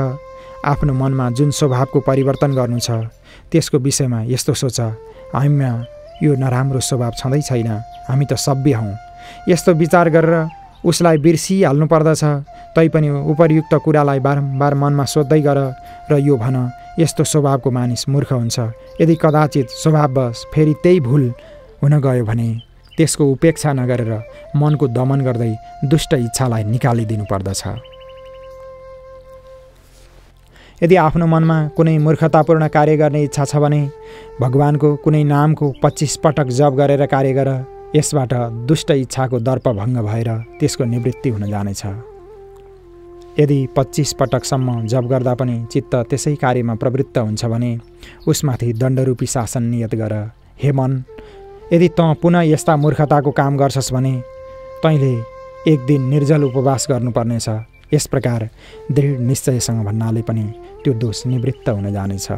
आफ्नो मनमा जुन स्वभावको परिवर्तन गर्नु छ त्यसको विषयमा यस्तो सोच, हामीमा यो नराम्रो स्वभाव छँदै छैन, हामी त सभ्य हौँ। यस्तो विचार गरेर उसलाई बिर्सिहाल्नु पर्दछ। तैपनि उपर्युक्त कुरालाई बारम्बार मनमा सोध्दै गर र यो भन, यस्तो स्वभावको मानिस मूर्ख हुन्छ। यदि कदाचित स्वभाववश फेरि त्यही भुल हुन गयो भने त्यसको उपेक्षा नगरेर मनको दमन गर्दै दुष्ट इच्छालाई निकालिदिनु पर्दछ। यदि आफ्नो मनमा कुनै मूर्खतापूर्ण कार्य गर्ने इच्छा छ भने भगवानको कुनै नामको 25 पटक जप गरेर कार्य गर। यसबाट दुष्ट इच्छाको दर्प भङ्ग भएर त्यसको निवृत्ति हुन जानेछ। यदि 25 पटकसम्म जप गर्दा पनि चित्त त्यसै कार्यमा प्रवृत्त हुन्छ भने उसमाथि दण्डरूपी शासन नियत गर। हे मन, यदि तँ पुनः यस्ता मूर्खताको काम गर्छस् भने तैँले एक दिन निर्जल उपवास गर्नुपर्नेछ। यस प्रकार दृढ निश्चयसँग भन्नाले पनि त्यो दोष निवृत्त हुन जानेछ।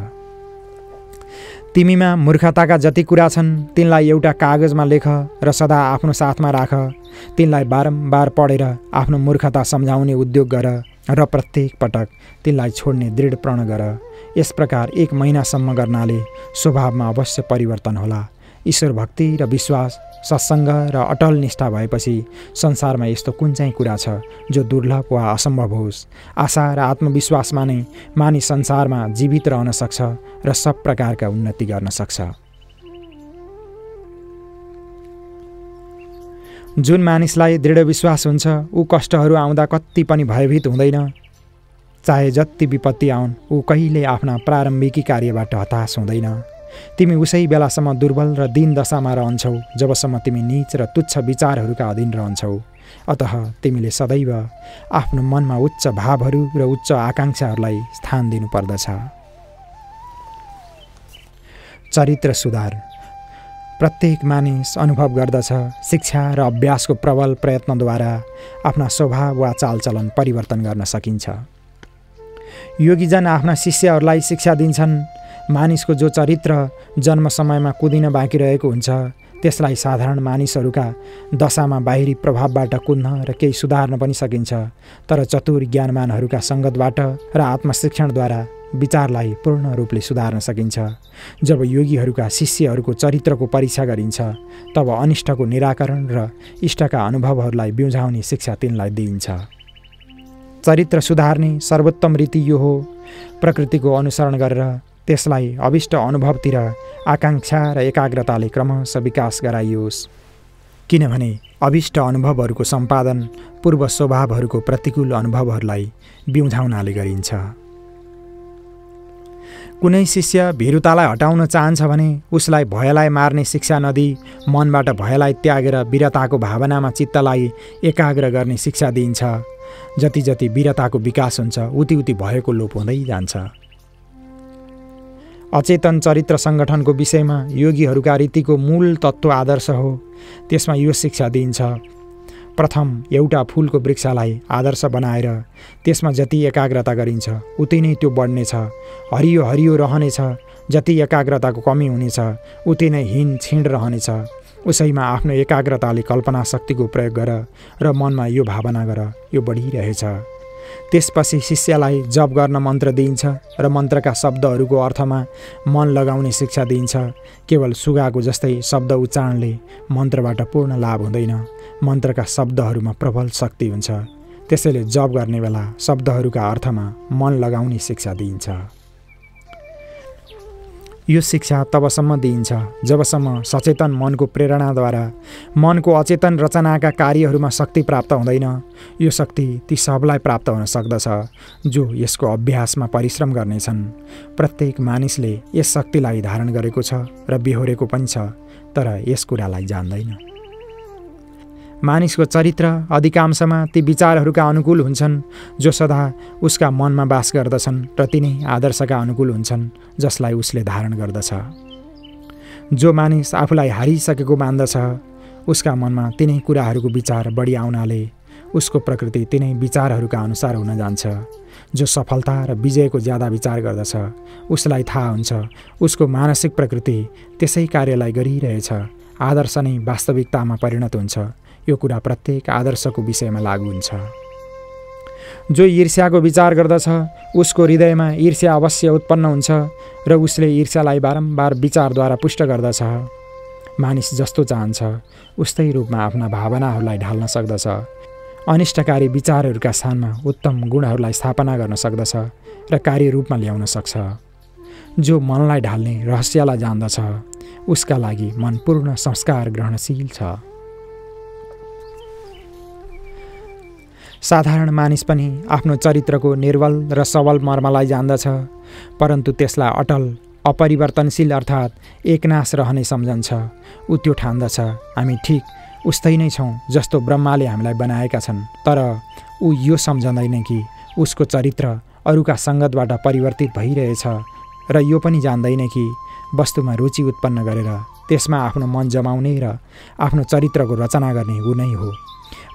तिमीमा मूर्खताका जति कुरा छन् तिनलाई एउटा कागजमा लेख र सदा आफ्नो साथमा राख। तिनलाई बारम्बार पढेर आफ्नो मूर्खता सम्झाउने उद्योग गर र प्रत्येक पटक तिनलाई छोड्ने दृढ प्रण गर। यस प्रकार 1 महिनासम्म गर्नाले स्वभावमा अवश्य परिवर्तन होला। ईश्वर भक्ति र विश्वास, सत्सङ्ग र अटल निष्ठा भएपछि संसारमा यस्तो कुन चाहिँ कुरा छ जो दुर्लभ वा असम्भव होस्। आशा र आत्मविश्वासमा नै मानिस संसारमा जीवित रहन सक्छ र सब प्रकारका उन्नति गर्न सक्छ। जुन मानिसलाई दृढ विश्वास हुन्छ ऊ कष्टहरू आउँदा कति पनि भयभीत हुँदैन। चाहे जति विपत्ति आउन् ऊ कहिले आफ्ना प्रारम्भिकी कार्यबाट हताश हुँदैन। तिमी उसै बेलासम्म दुर्बल र दीन दशामा रहन्छौ जबसम्म तिमी नीच र तुच्छ विचारहरूका अधीन रहन्छौ। अतः तिमीले सदैव आफ्नो मनमा उच्च भावहरू र उच्च आकाङ्क्षाहरूलाई स्थान दिनुपर्दछ। चरित्र सुधार प्रत्येक मानिस अनुभव गर्दछ। शिक्षा र अभ्यासको प्रबल प्रयत्नद्वारा आफ्ना स्वभाव वा चालचलन परिवर्तन गर्न सकिन्छ। योगीजन आफ्ना शिष्यहरूलाई शिक्षा दिन्छन्। मानिसको जो चरित्र जन्म समयमा कुदिन बाँकी रहेको हुन्छ त्यसलाई साधारण मानिसहरूका दशामा बाहिरी प्रभावबाट कुद्न र केही सुधार्न पनि सकिन्छ। तर चतुर ज्ञानमानहरूका सङ्गतबाट र आत्मशिक्षणद्वारा विचारलाई पूर्ण रूपले सुधार्न सकिन्छ। जब योगीहरूका शिष्यहरूको चरित्रको परीक्षा गरिन्छ तब अनिष्टको निराकरण र इष्टका अनुभवहरूलाई बिउझाउने शिक्षा तिनलाई दिइन्छ। चरित्र सुधार्ने सर्वोत्तम रीति यो हो, प्रकृतिको अनुसरण गरेर त्यसलाई अभिष्ट अनुभवतिर आकाङ्क्षा र एकाग्रताले क्रमशः विकास गराइयोस्। किनभने अभिष्ट अनुभवहरूको सम्पादन पूर्व स्वभावहरूको प्रतिकूल अनुभवहरूलाई बिउझाउनाले गरिन्छ। कुनै शिष्य भीरुतालाई हटाउन चाहन्छ भने उसलाई भयलाई मार्ने शिक्षा नदिई मनबाट भयलाई त्यागेर वीरताको भावनामा चित्तलाई एकाग्र गर्ने शिक्षा दिइन्छ। जति जति वीरताको विकास हुन्छ उति उति भयको लोप हुँदै जान्छ। अचेतन चरित्र सङ्गठनको विषयमा योगीहरूका रीतिको मूल तत्त्व आदर्श हो। त्यसमा यो शिक्षा दिइन्छ, प्रथम एउटा फुलको वृक्षलाई आदर्श बनाएर त्यसमा जति एकाग्रता गरिन्छ उति नै त्यो बढ्नेछ, हरियो हरियो रहनेछ। जति एकाग्रताको कमी हुनेछ उति नै हिँड छिँड रहनेछ। उसैमा आफ्नो एकाग्रताले कल्पना शक्तिको प्रयोग गर र मनमा यो भावना गर, यो बढिरहेछ। त्यसपछि शिष्यलाई जप गर्न मन्त्र दिइन्छ र मन्त्रका शब्दहरूको अर्थमा मन लगाउने शिक्षा दिइन्छ। केवल सुगाको जस्तै शब्द उच्चारणले मन्त्रबाट पूर्ण लाभ हुँदैन, मन्त्रका शब्दहरूमा प्रबल शक्ति हुन्छ। त्यसैले जप गर्ने बेला शब्दहरूका अर्थमा मन लगाउने शिक्षा दिइन्छ। यो शिक्षा तबसम्म दिइन्छ जबसम्म सचेतन मनको प्रेरणाद्वारा मनको अचेतन रचनाका कार्यहरूमा शक्ति प्राप्त हुँदैन। यो शक्ति ती सबलाई प्राप्त हुन सक्दछ जो यसको अभ्यासमा परिश्रम गर्नेछन्। प्रत्येक मानिसले यस शक्तिलाई धारण गरेको छ र बिहोरेको पनि छ, तर यस कुरालाई जान्दैन। मानिसको चरित्र अधिकांशमा ती विचारहरूका अनुकूल हुन्छन् जो सदा उसका मनमा बास गर्दछन् र तिनै आदर्शका अनुकूल हुन्छन् जसलाई उसले धारण गर्दछ। जो मानिस आफूलाई हारिसकेको मान्दछ उसका मनमा तिनै कुराहरूको विचार बढी आउनाले उसको प्रकृति तिनै विचारहरूका अनुसार हुन जान्छ। जो सफलता र विजयको ज्यादा विचार गर्दछ उसलाई थाहा हुन्छ उसको मानसिक प्रकृति त्यसै कार्यलाई गरिरहेछ। आदर्श नै वास्तविकतामा परिणत हुन्छ। यो कुरा प्रत्येक आदर्शको विषयमा लागू हुन्छ। जो ईर्ष्याको विचार गर्दछ उसको हृदयमा ईर्ष्या अवश्य उत्पन्न हुन्छ र उसले ईर्ष्यालाई बारम्बार विचारद्वारा पुष्ट गर्दछ। मानिस जस्तो चाहन्छ उस्तै रूपमा आफ्ना भावनाहरूलाई ढाल्न सक्दछ। अनिष्टकारी विचारहरूका स्थानमा उत्तम गुणहरूलाई स्थापना गर्न सक्दछ र कार्य रूपमा ल्याउन सक्छ। जो मनलाई ढाल्ने रहस्यलाई जान्दछ उसका लागि मन पूर्ण संस्कार ग्रहणशील छ। साधारण मानिस पनि आफ्नो चरित्रको निर्बल र सबल मर्मलाई जान्दछ, परन्तु त्यसलाई अटल अपरिवर्तनशील अर्थात् एकनाश रहने सम्झन्छ। ऊ त्यो ठान्दछ हामी ठिक उस्तै नै छौँ जस्तो ब्रह्माले हामीलाई बनाएका छन्, तर ऊ यो सम्झँदैन कि उसको चरित्र अरूका सङ्गतबाट परिवर्तित भइरहेछ र यो पनि जान्दैन कि वस्तुमा रुचि उत्पन्न गरेर त्यसमा आफ्नो मन जमाउने र आफ्नो चरित्रको रचना गर्ने ऊ नै हो।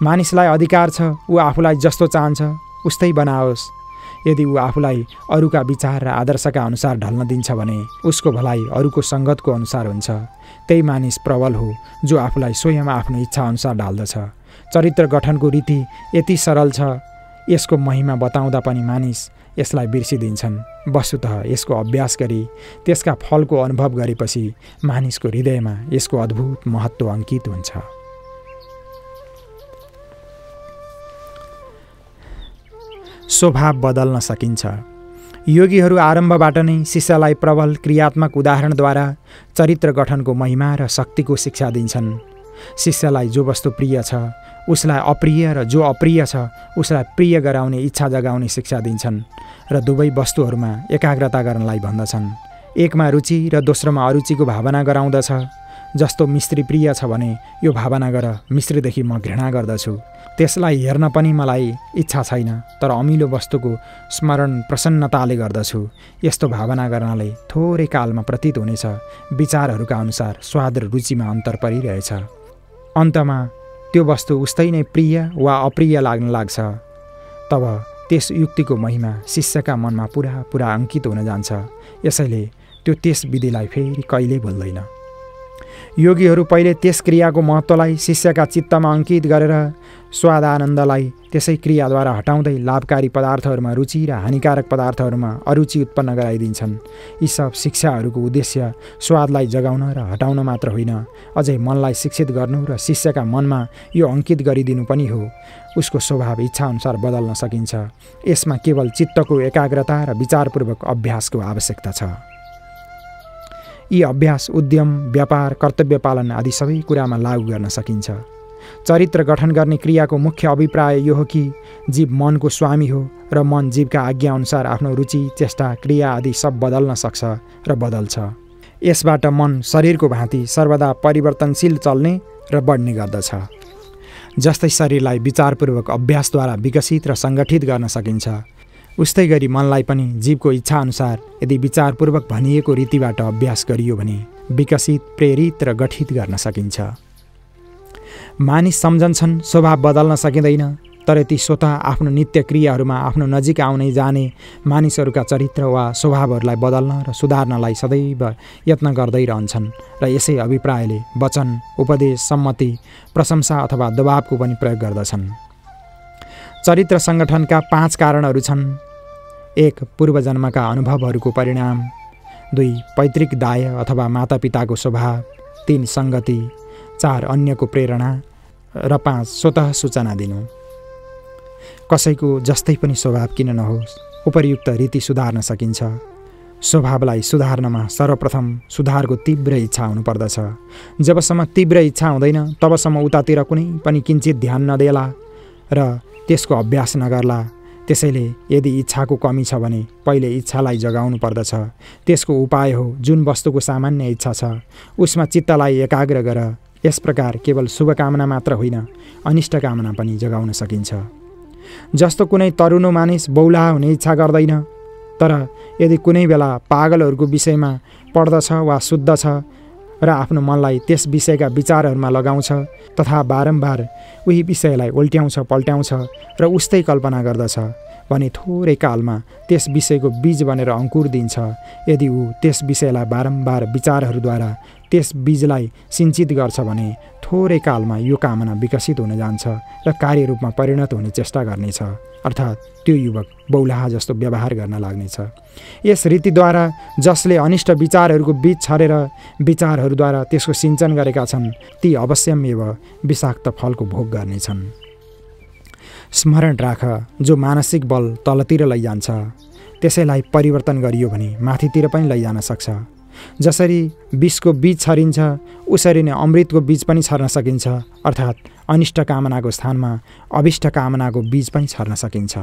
मानिसलाई अधिकार छ ऊ आफूलाई जस्तो चाहन्छ उस्तै बनाओस्। यदि ऊ आफूलाई अरूका विचार र आदर्शका अनुसार ढल्न दिन्छ भने उसको भलाइ अरूको सङ्गतको अनुसार हुन्छ। त्यही मानिस प्रबल हो जो आफूलाई स्वयं आफ्नो इच्छा अनुसार ढाल्दछ। चरित्र गठनको रीति यति सरल छ, यसको महिमा बताउँदा पनि मानिस यसलाई बिर्सिदिन्छन्। वस्तुतः यसको अभ्यास गरी त्यसका फलको अनुभव गरेपछि मानिसको हृदयमा यसको अद्भुत महत्त्व अङ्कित हुन्छ। स्वभाव बदल्न सकिन्छ। योगीहरू आरम्भबाट नै शिष्यलाई प्रबल क्रियात्मक उदाहरणद्वारा चरित्र गठनको महिमा र शक्तिको शिक्षा दिन्छन्। शिष्यलाई जो वस्तु प्रिय छ उसलाई अप्रिय र जो अप्रिय छ उसलाई प्रिय गराउने इच्छा जगाउने शिक्षा दिन्छन् र दुवै वस्तुहरूमा एकाग्रता गर्नलाई भन्दछन्। एकमा रुचि र दोस्रोमा अरुचिको भावना गराउँदछ। जस्तो मिश्री प्रिय छ भने यो भावना गर मिश्रीदेखि म घृणा गर्दछु, त्यसलाई हेर्न पनि मलाई इच्छा छैन, तर अमिलो वस्तुको स्मरण प्रसन्नताले गर्दछु। यस्तो भावना गर्नाले थोरै कालमा प्रतीत हुनेछ विचारहरूका अनुसार स्वाद र रुचिमा अन्तर परिरहेछ। अन्तमा त्यो वस्तु उस्तै नै प्रिय वा अप्रिय लाग्न लाग्छ। तब त्यस युक्तिको महिमा शिष्यका मनमा पुरा अङ्कित हुन जान्छ। यसैले त्यो त्यस विधिलाई फेरि कहिल्यै भुल्दैन। योगीहरू पहिले त्यस क्रियाको महत्त्वलाई शिष्यका चित्तमा अङ्कित गरेर स्वाद आनन्दलाई त्यसै क्रियाद्वारा हटाउँदै लाभकारी पदार्थहरूमा रुचि र हानिकारक पदार्थहरूमा अरुचि उत्पन्न गराइदिन्छन्। यी सब शिक्षाहरूको उद्देश्य स्वादलाई जगाउन र हटाउन मात्र होइन, अझै मनलाई शिक्षित गर्नु र शिष्यका मनमा यो अङ्कित गरिदिनु पनि हो। उसको स्वभाव इच्छाअनुसार बदल्न सकिन्छ। यसमा केवल चित्तको एकाग्रता र विचारपूर्वक अभ्यासको आवश्यकता छ। यी अभ्यास उद्यम, व्यापार, कर्तव्य पालन आदि सबै कुरामा लागू गर्न सकिन्छ। चरित्र गठन गर्ने क्रियाको मुख्य अभिप्राय यो हो कि जीव मनको स्वामी हो र मन जीवका आज्ञाअनुसार आफ्नो रुचि, चेष्टा, क्रिया आदि सब बदल्न सक्छ र बदल्छ। यसबाट मन शरीरको भाँति सर्वदा परिवर्तनशील चल्ने र बढ्ने गर्दछ। जस्तै शरीरलाई विचारपूर्वक अभ्यासद्वारा विकसित र सङ्गठित गर्न सकिन्छ, उस्तै गरी मनलाई पनि जीवको इच्छाअनुसार यदि विचारपूर्वक भनिएको रीतिबाट अभ्यास गरियो भने विकसित, प्रेरित र गठित गर्न सकिन्छ। मानिस सम्झन्छन् स्वभाव बदल्न सकिँदैन, तर ती स्वतः आफ्नो नित्य क्रियाहरूमा आफ्नो नजिक आउनै जाने मानिसहरूका चरित्र वा स्वभावहरूलाई बदल्न र सुधार्नलाई सदैव यत्न गर्दै रहन्छन् र यसै अभिप्रायले वचन, उपदेश, सम्मति, प्रशंसा अथवा दबावको पनि प्रयोग गर्दछन्। चरित्र सङ्गठनका 5 कारणहरू छन्। 1. पूर्वजन्मका अनुभवहरूको परिणाम। 2. पैतृक दाय अथवा मातापिताको स्वभाव। 3. सङ्गति। 4. अन्यको प्रेरणा र 5. स्वतः सूचना दिनु। कसैको जस्तै पनि स्वभाव किन नहोस्, उपर्युक्त रीति सुधार्न सकिन्छ। स्वभावलाई सुधार्नमा सर्वप्रथम सुधारको तीव्र इच्छा हुनुपर्दछ। जबसम्म तीव्र इच्छा हुँदैन तबसम्म उतातिर कुनै पनि किञ्चित ध्यान नदेला र त्यसको अभ्यास नगर्ला। त्यसैले यदि इच्छाको कमी छ भने पहिले इच्छालाई जगाउनु पर्दछ। त्यसको उपाय हो जुन वस्तुको सामान्य इच्छा छ उसमा चित्तलाई एकाग्र गर। यस प्रकार केवल शुभकामना मात्र होइन, अनिष्ट कामना पनि जगाउन सकिन्छ। जस्तो कुनै तरुनो मानिस बौला हुने इच्छा गर्दैन, तर यदि कुनै बेला पागलहरूको विषयमा पढ्दछ वा सुत्दछ र आफ्नो मनलाई त्यस विषयका विचारहरूमा लगाउँछ तथा बारम्बार उही विषयलाई उल्ट्याउँछ पल्ट्याउँछ र उस्तै कल्पना गर्दछ भने थोरै कालमा त्यस विषयको बीज बनेर अङ्कुर दिन्छ। यदि ऊ त्यस विषयलाई बारम्बार विचारहरूद्वारा त्यस बीजलाई सिञ्चित गर्छ भने थोरै कालमा यो कामना विकसित हुन जान्छ र कार्यरूपमा परिणत हुने चेष्टा गर्नेछ, अर्थात् त्यो युवक बौलाहा जस्तो व्यवहार गर्न लाग्नेछ। यस रीतिद्वारा जसले अनिष्ट विचारहरूको बीज छरेर विचारहरूद्वारा त्यसको सिञ्चन गरेका छन् ती अवश्यमेव विषाक्त फलको भोग गर्नेछन्। स्मरण राख, जो मानसिक बल तलतिर लैजान्छ त्यसैलाई परिवर्तन गरियो भने माथितिर पनि लैजान सक्छ। जसरी विषको बीज छरिन्छ उसरी नै अमृतको बीज पनि छर्न सकिन्छ, अर्थात् अनिष्ट कामनाको स्थानमा अभिष्ट कामनाको बीज पनि छर्न सकिन्छ।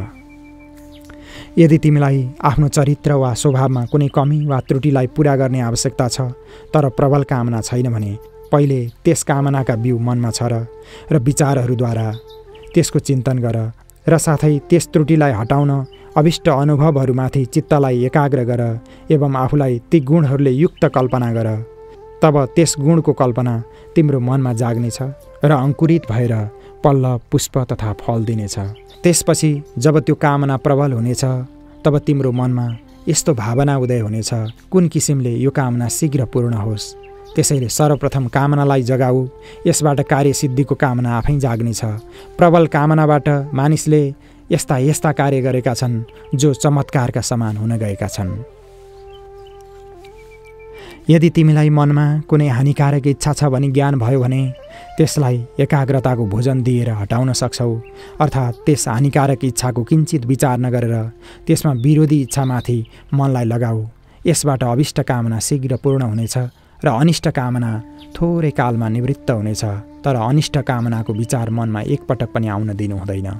यदि तिमीलाई आफ्नो चरित्र वा स्वभावमा कुनै कमी वा त्रुटिलाई पूरा गर्ने आवश्यकता छ तर प्रबल कामना छैन भने पहिले त्यस कामनाका बिउ मनमा छर र विचारहरूद्वारा त्यसको चिन्तन गर र साथै त्यस त्रुटिलाई हटाउन अभिष्ट अनुभवहरूमाथि चित्तलाई एकाग्र गर एवं आफूलाई ती गुणहरूले युक्त कल्पना गर। तब त्यस गुणको कल्पना तिम्रो मनमा जाग्नेछ र अङ्कुरित भएर पल्ल, पुष्प तथा फल दिनेछ। त्यसपछि जब त्यो कामना प्रबल हुनेछ तब तिम्रो मनमा यस्तो भावना उदय हुनेछ कुन किसिमले यो कामना शीघ्र पूर्ण होस्। त्यसैले सर्वप्रथम कामनालाई जगाऊ, यसबाट कार्यसिद्धिको कामना आफै जाग्नेछ। प्रबल कामनाबाट मानिसले यस्ता यस्ता कार्य गरेका छन् जो चमत्कारका समान हुन गएका छन्। यदि तिमीलाई मनमा कुनै हानिकारक इच्छा छ भनी ज्ञान भयो भने त्यसलाई एकाग्रताको भोजन दिएर हटाउन सक्छौ, अर्थात् त्यस हानिकारक इच्छाको किञ्चित विचार नगरेर त्यसमा विरोधी इच्छामाथि मनलाई लगाऊ। यसबाट अभिष्ट कामना शीघ्र पूर्ण हुनेछ र अनिष्ट कामना थोरै कालमा निवृत्त हुनेछ, तर अनिष्ट कामनाको विचार मनमा एकपटक पनि आउन दिनु हुँदैन।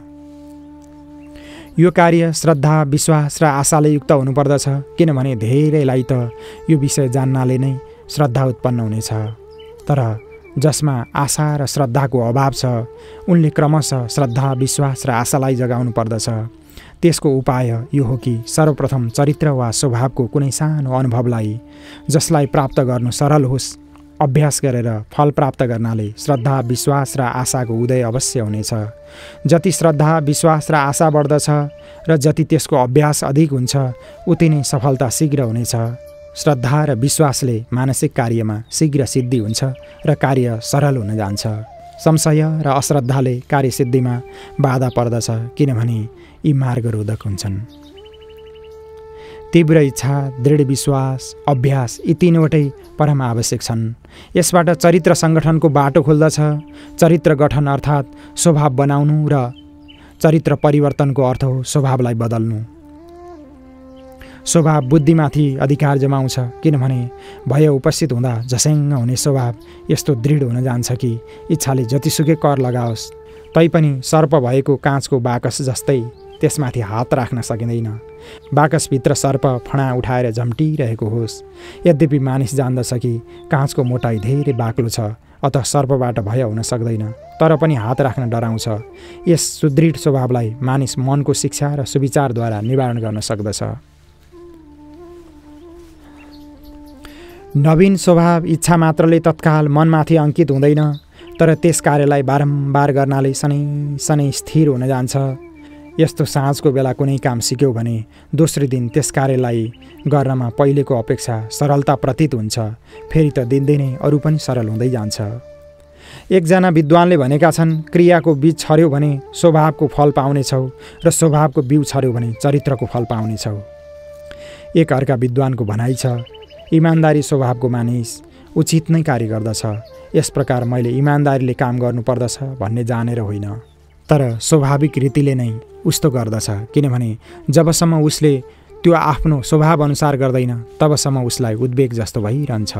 यो कार्य श्रद्धा, विश्वास र आशाले युक्त हुनुपर्दछ, किनभने धेरैलाई त यो विषय जान्नाले नै श्रद्धा उत्पन्न हुनेछ, तर जसमा आशा र श्रद्धाको अभाव छ उनले क्रमशः श्रद्धा, विश्वास र आशालाई जगाउनु पर्दछ। त्यसको उपाय यो हो कि सर्वप्रथम चरित्र वा स्वभावको कुनै सानो अनुभवलाई जसलाई प्राप्त गर्नु सरल होस् अभ्यास गरेर फल प्राप्त गर्नाले श्रद्धा, विश्वास र आशाको उदय अवश्य हुनेछ। जति श्रद्धा, विश्वास र आशा बढ्दछ र जति त्यसको अभ्यास अधिक हुन्छ उति नै सफलता शीघ्र हुनेछ। श्रद्धा र विश्वासले मानसिक कार्यमा शीघ्र सिद्धि हुन्छ र कार्य सरल हुन जान्छ। संशय र अश्रद्धाले कार्यसिद्धिमा बाधा पर्दछ, किनभने यी मार्गरोधक हुन्छन्। तीव्र इच्छा, दृढ विश्वास, अभ्यास यी तीनवटै परम आवश्यक छन्। यसबाट चरित्र सङ्गठनको बाटो खुल्दछ। चरित्र गठन अर्थात् स्वभाव बनाउनु र चरित्र परिवर्तनको अर्थ हो स्वभावलाई बदल्नु। स्वभाव बुद्धिमाथि अधिकार जमाउँछ, किनभने भय उपस्थित हुँदा झस्याङ्ग हुने स्वभाव यस्तो दृढ हुन जान्छ कि इच्छाले जतिसुकै कर लगाओस् तैपनि सर्प भएको काँचको बाकस जस्तै त्यसमाथि हात राख्न सकिँदैन। बाकसभित्र सर्प फणा उठाएर झम्टिरहेको होस्, यद्यपि मानिस जान्दछ कि काँचको मोटाइ धेरै बाक्लो छ, अत सर्पबाट भय हुन सक्दैन, तर पनि हात राख्न डराउँछ। यस सुदृढ स्वभावलाई मानिस मनको शिक्षा र सुविचारद्वारा निवारण गर्न सक्दछ। नवीन स्वभाव इच्छा मात्रले तत्काल मनमाथि अङ्कित हुँदैन, तर त्यस कार्यलाई बारम्बार गर्नाले सनै स्थिर हुन जान्छ। यस्तो साँझको बेला कुनै काम सिक्यौ भने दोस्रो दिन त्यस कार्यलाई गर्नमा पहिलेको अपेक्षा सरलता प्रतीत हुन्छ। फेरि त दिनदिनै अरू पनि सरल हुँदै जान्छ। एकजना विद्वानले भनेका छन्, क्रियाको बीज छर्यो भने स्वभावको फल पाउनेछौ र स्वभावको बिउ छर्यो भने चरित्रको फल पाउनेछौ। एक अर्का विद्वानको भनाइ छ, इमान्दारी स्वभावको मानिस उचित नै कार्य गर्दछ। यस प्रकार मैले इमान्दारीले काम गर्नुपर्दछ भन्ने जानेर होइन, तर स्वाभाविक रीतिले नै उस्तो गर्दछ, किनभने जबसम्म उसले त्यो आफ्नो स्वभाव अनुसार गर्दैन तबसम्म उसलाई उद्वेग जस्तो भइरहन्छ।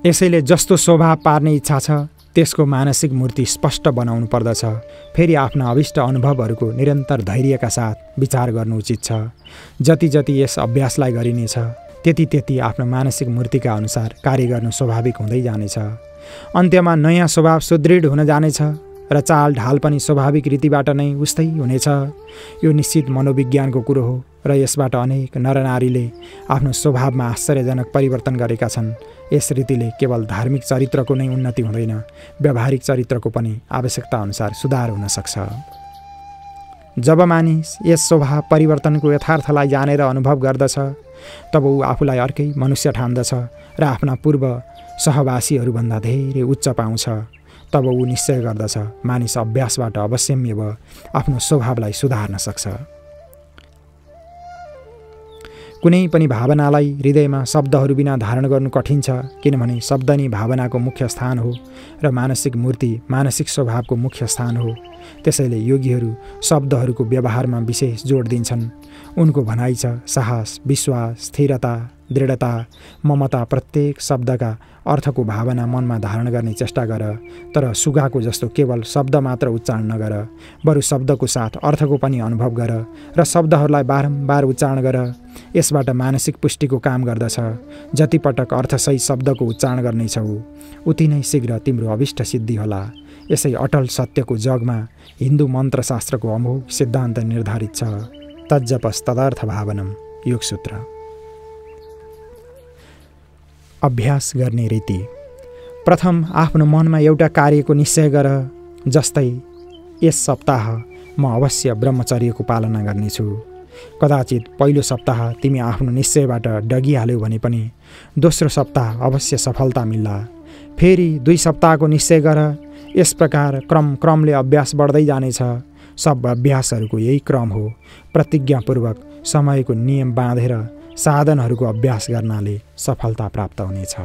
यसैले जस्तो स्वभाव पार्ने इच्छा छ त्यसको मानसिक मूर्ति स्पष्ट बनाउनु पर्दछ। फेरि आफ्ना अभिष्ट अनुभवहरूको निरन्तर धैर्यका साथ विचार गर्नु उचित छ। जति जति यस अभ्यासलाई गरिनेछ त्यति त्यति आफ्नो मानसिक मूर्तिका अनुसार कार्य गर्नु स्वाभाविक हुँदै जानेछ। अन्त्यमा नयाँ स्वभाव सुदृढ हुन जानेछ र चाल ढाल पनि स्वाभाविक रीतिबाट नै उस्तै हुनेछ। यो निश्चित मनोविज्ञानको कुरो हो र यसबाट अनेक नरनारीले आफ्नो स्वभावमा आश्चर्यजनक परिवर्तन गरेका छन्। यस रीतिले केवल धार्मिक चरित्रको नै उन्नति हुँदैन, व्यावहारिक चरित्रको पनि आवश्यकता अनुसार सुधार हुन सक्छ। जब मानिस यस स्वभाव परिवर्तनको यथार्थलाई जानेर अनुभव गर्दछ तब ऊ आफूलाई अर्कै मनुष्य ठान्दछ र आफ्ना पूर्व सहवासीहरूभन्दा धेरै उच्च पाउँछ। तब ऊ निश्चय गर्दछ मानिस अभ्यासबाट अवश्यमेव आफ्नो स्वभावलाई सुधार्न सक्छ। कुनै पनि भावनालाई हृदयमा शब्दहरू बिना धारण गर्नु कठिन छ, किनभने शब्द नै भावनाको मुख्य स्थान हो र मानसिक मूर्ति मानसिक स्वभावको मुख्य स्थान हो। त्यसैले योगीहरू शब्दहरूको व्यवहारमा विशेष जोड दिन्छन्। उनको भनाइ छ, साहस, विश्वास, स्थिरता, दृढता, ममता प्रत्येक शब्दका अर्थको भावना मनमा धारण गर्ने चेष्टा गर, तर सुगाको जस्तो केवल शब्द मात्र उच्चारण नगर, बरु शब्दको साथ अर्थको पनि अनुभव गर र शब्दहरूलाई बारम्बार उच्चारण गर। यसबाट मानसिक पुष्टिको काम गर्दछ। जति पटक अर्थसहित शब्दको उच्चारण गर्नेछौ उति नै शीघ्र तिम्रो अभिष्ट सिद्धि होला। यसै अटल सत्यको जगमा हिन्दू मन्त्रशास्त्रको अमोघ सिद्धान्त निर्धारित छ, तज्जपस् तदर्थ भावनम। योगसूत्र। अभ्यास गर्ने रीति। प्रथम आफ्नो मनमा एउटा कार्यको निश्चय गर, जस्तै यस सप्ताह म अवश्य ब्रह्मचर्यको पालना गर्नेछु। कदाचित पहिलो सप्ताह तिमी आफ्नो निश्चयबाट डगिहाल्यौ भने पनि दोस्रो सप्ताह अवश्य सफलता मिल्ला। फेरि 2 सप्ताहको निश्चय गर। यस प्रकार क्रमले अभ्यास बढ्दै जानेछ। सब अभ्यासहरूको यही क्रम हो। प्रतिज्ञापूर्वक समयको नियम बाँधेर साधनहरूको अभ्यास गर्नाले सफलता प्राप्त हुनेछ।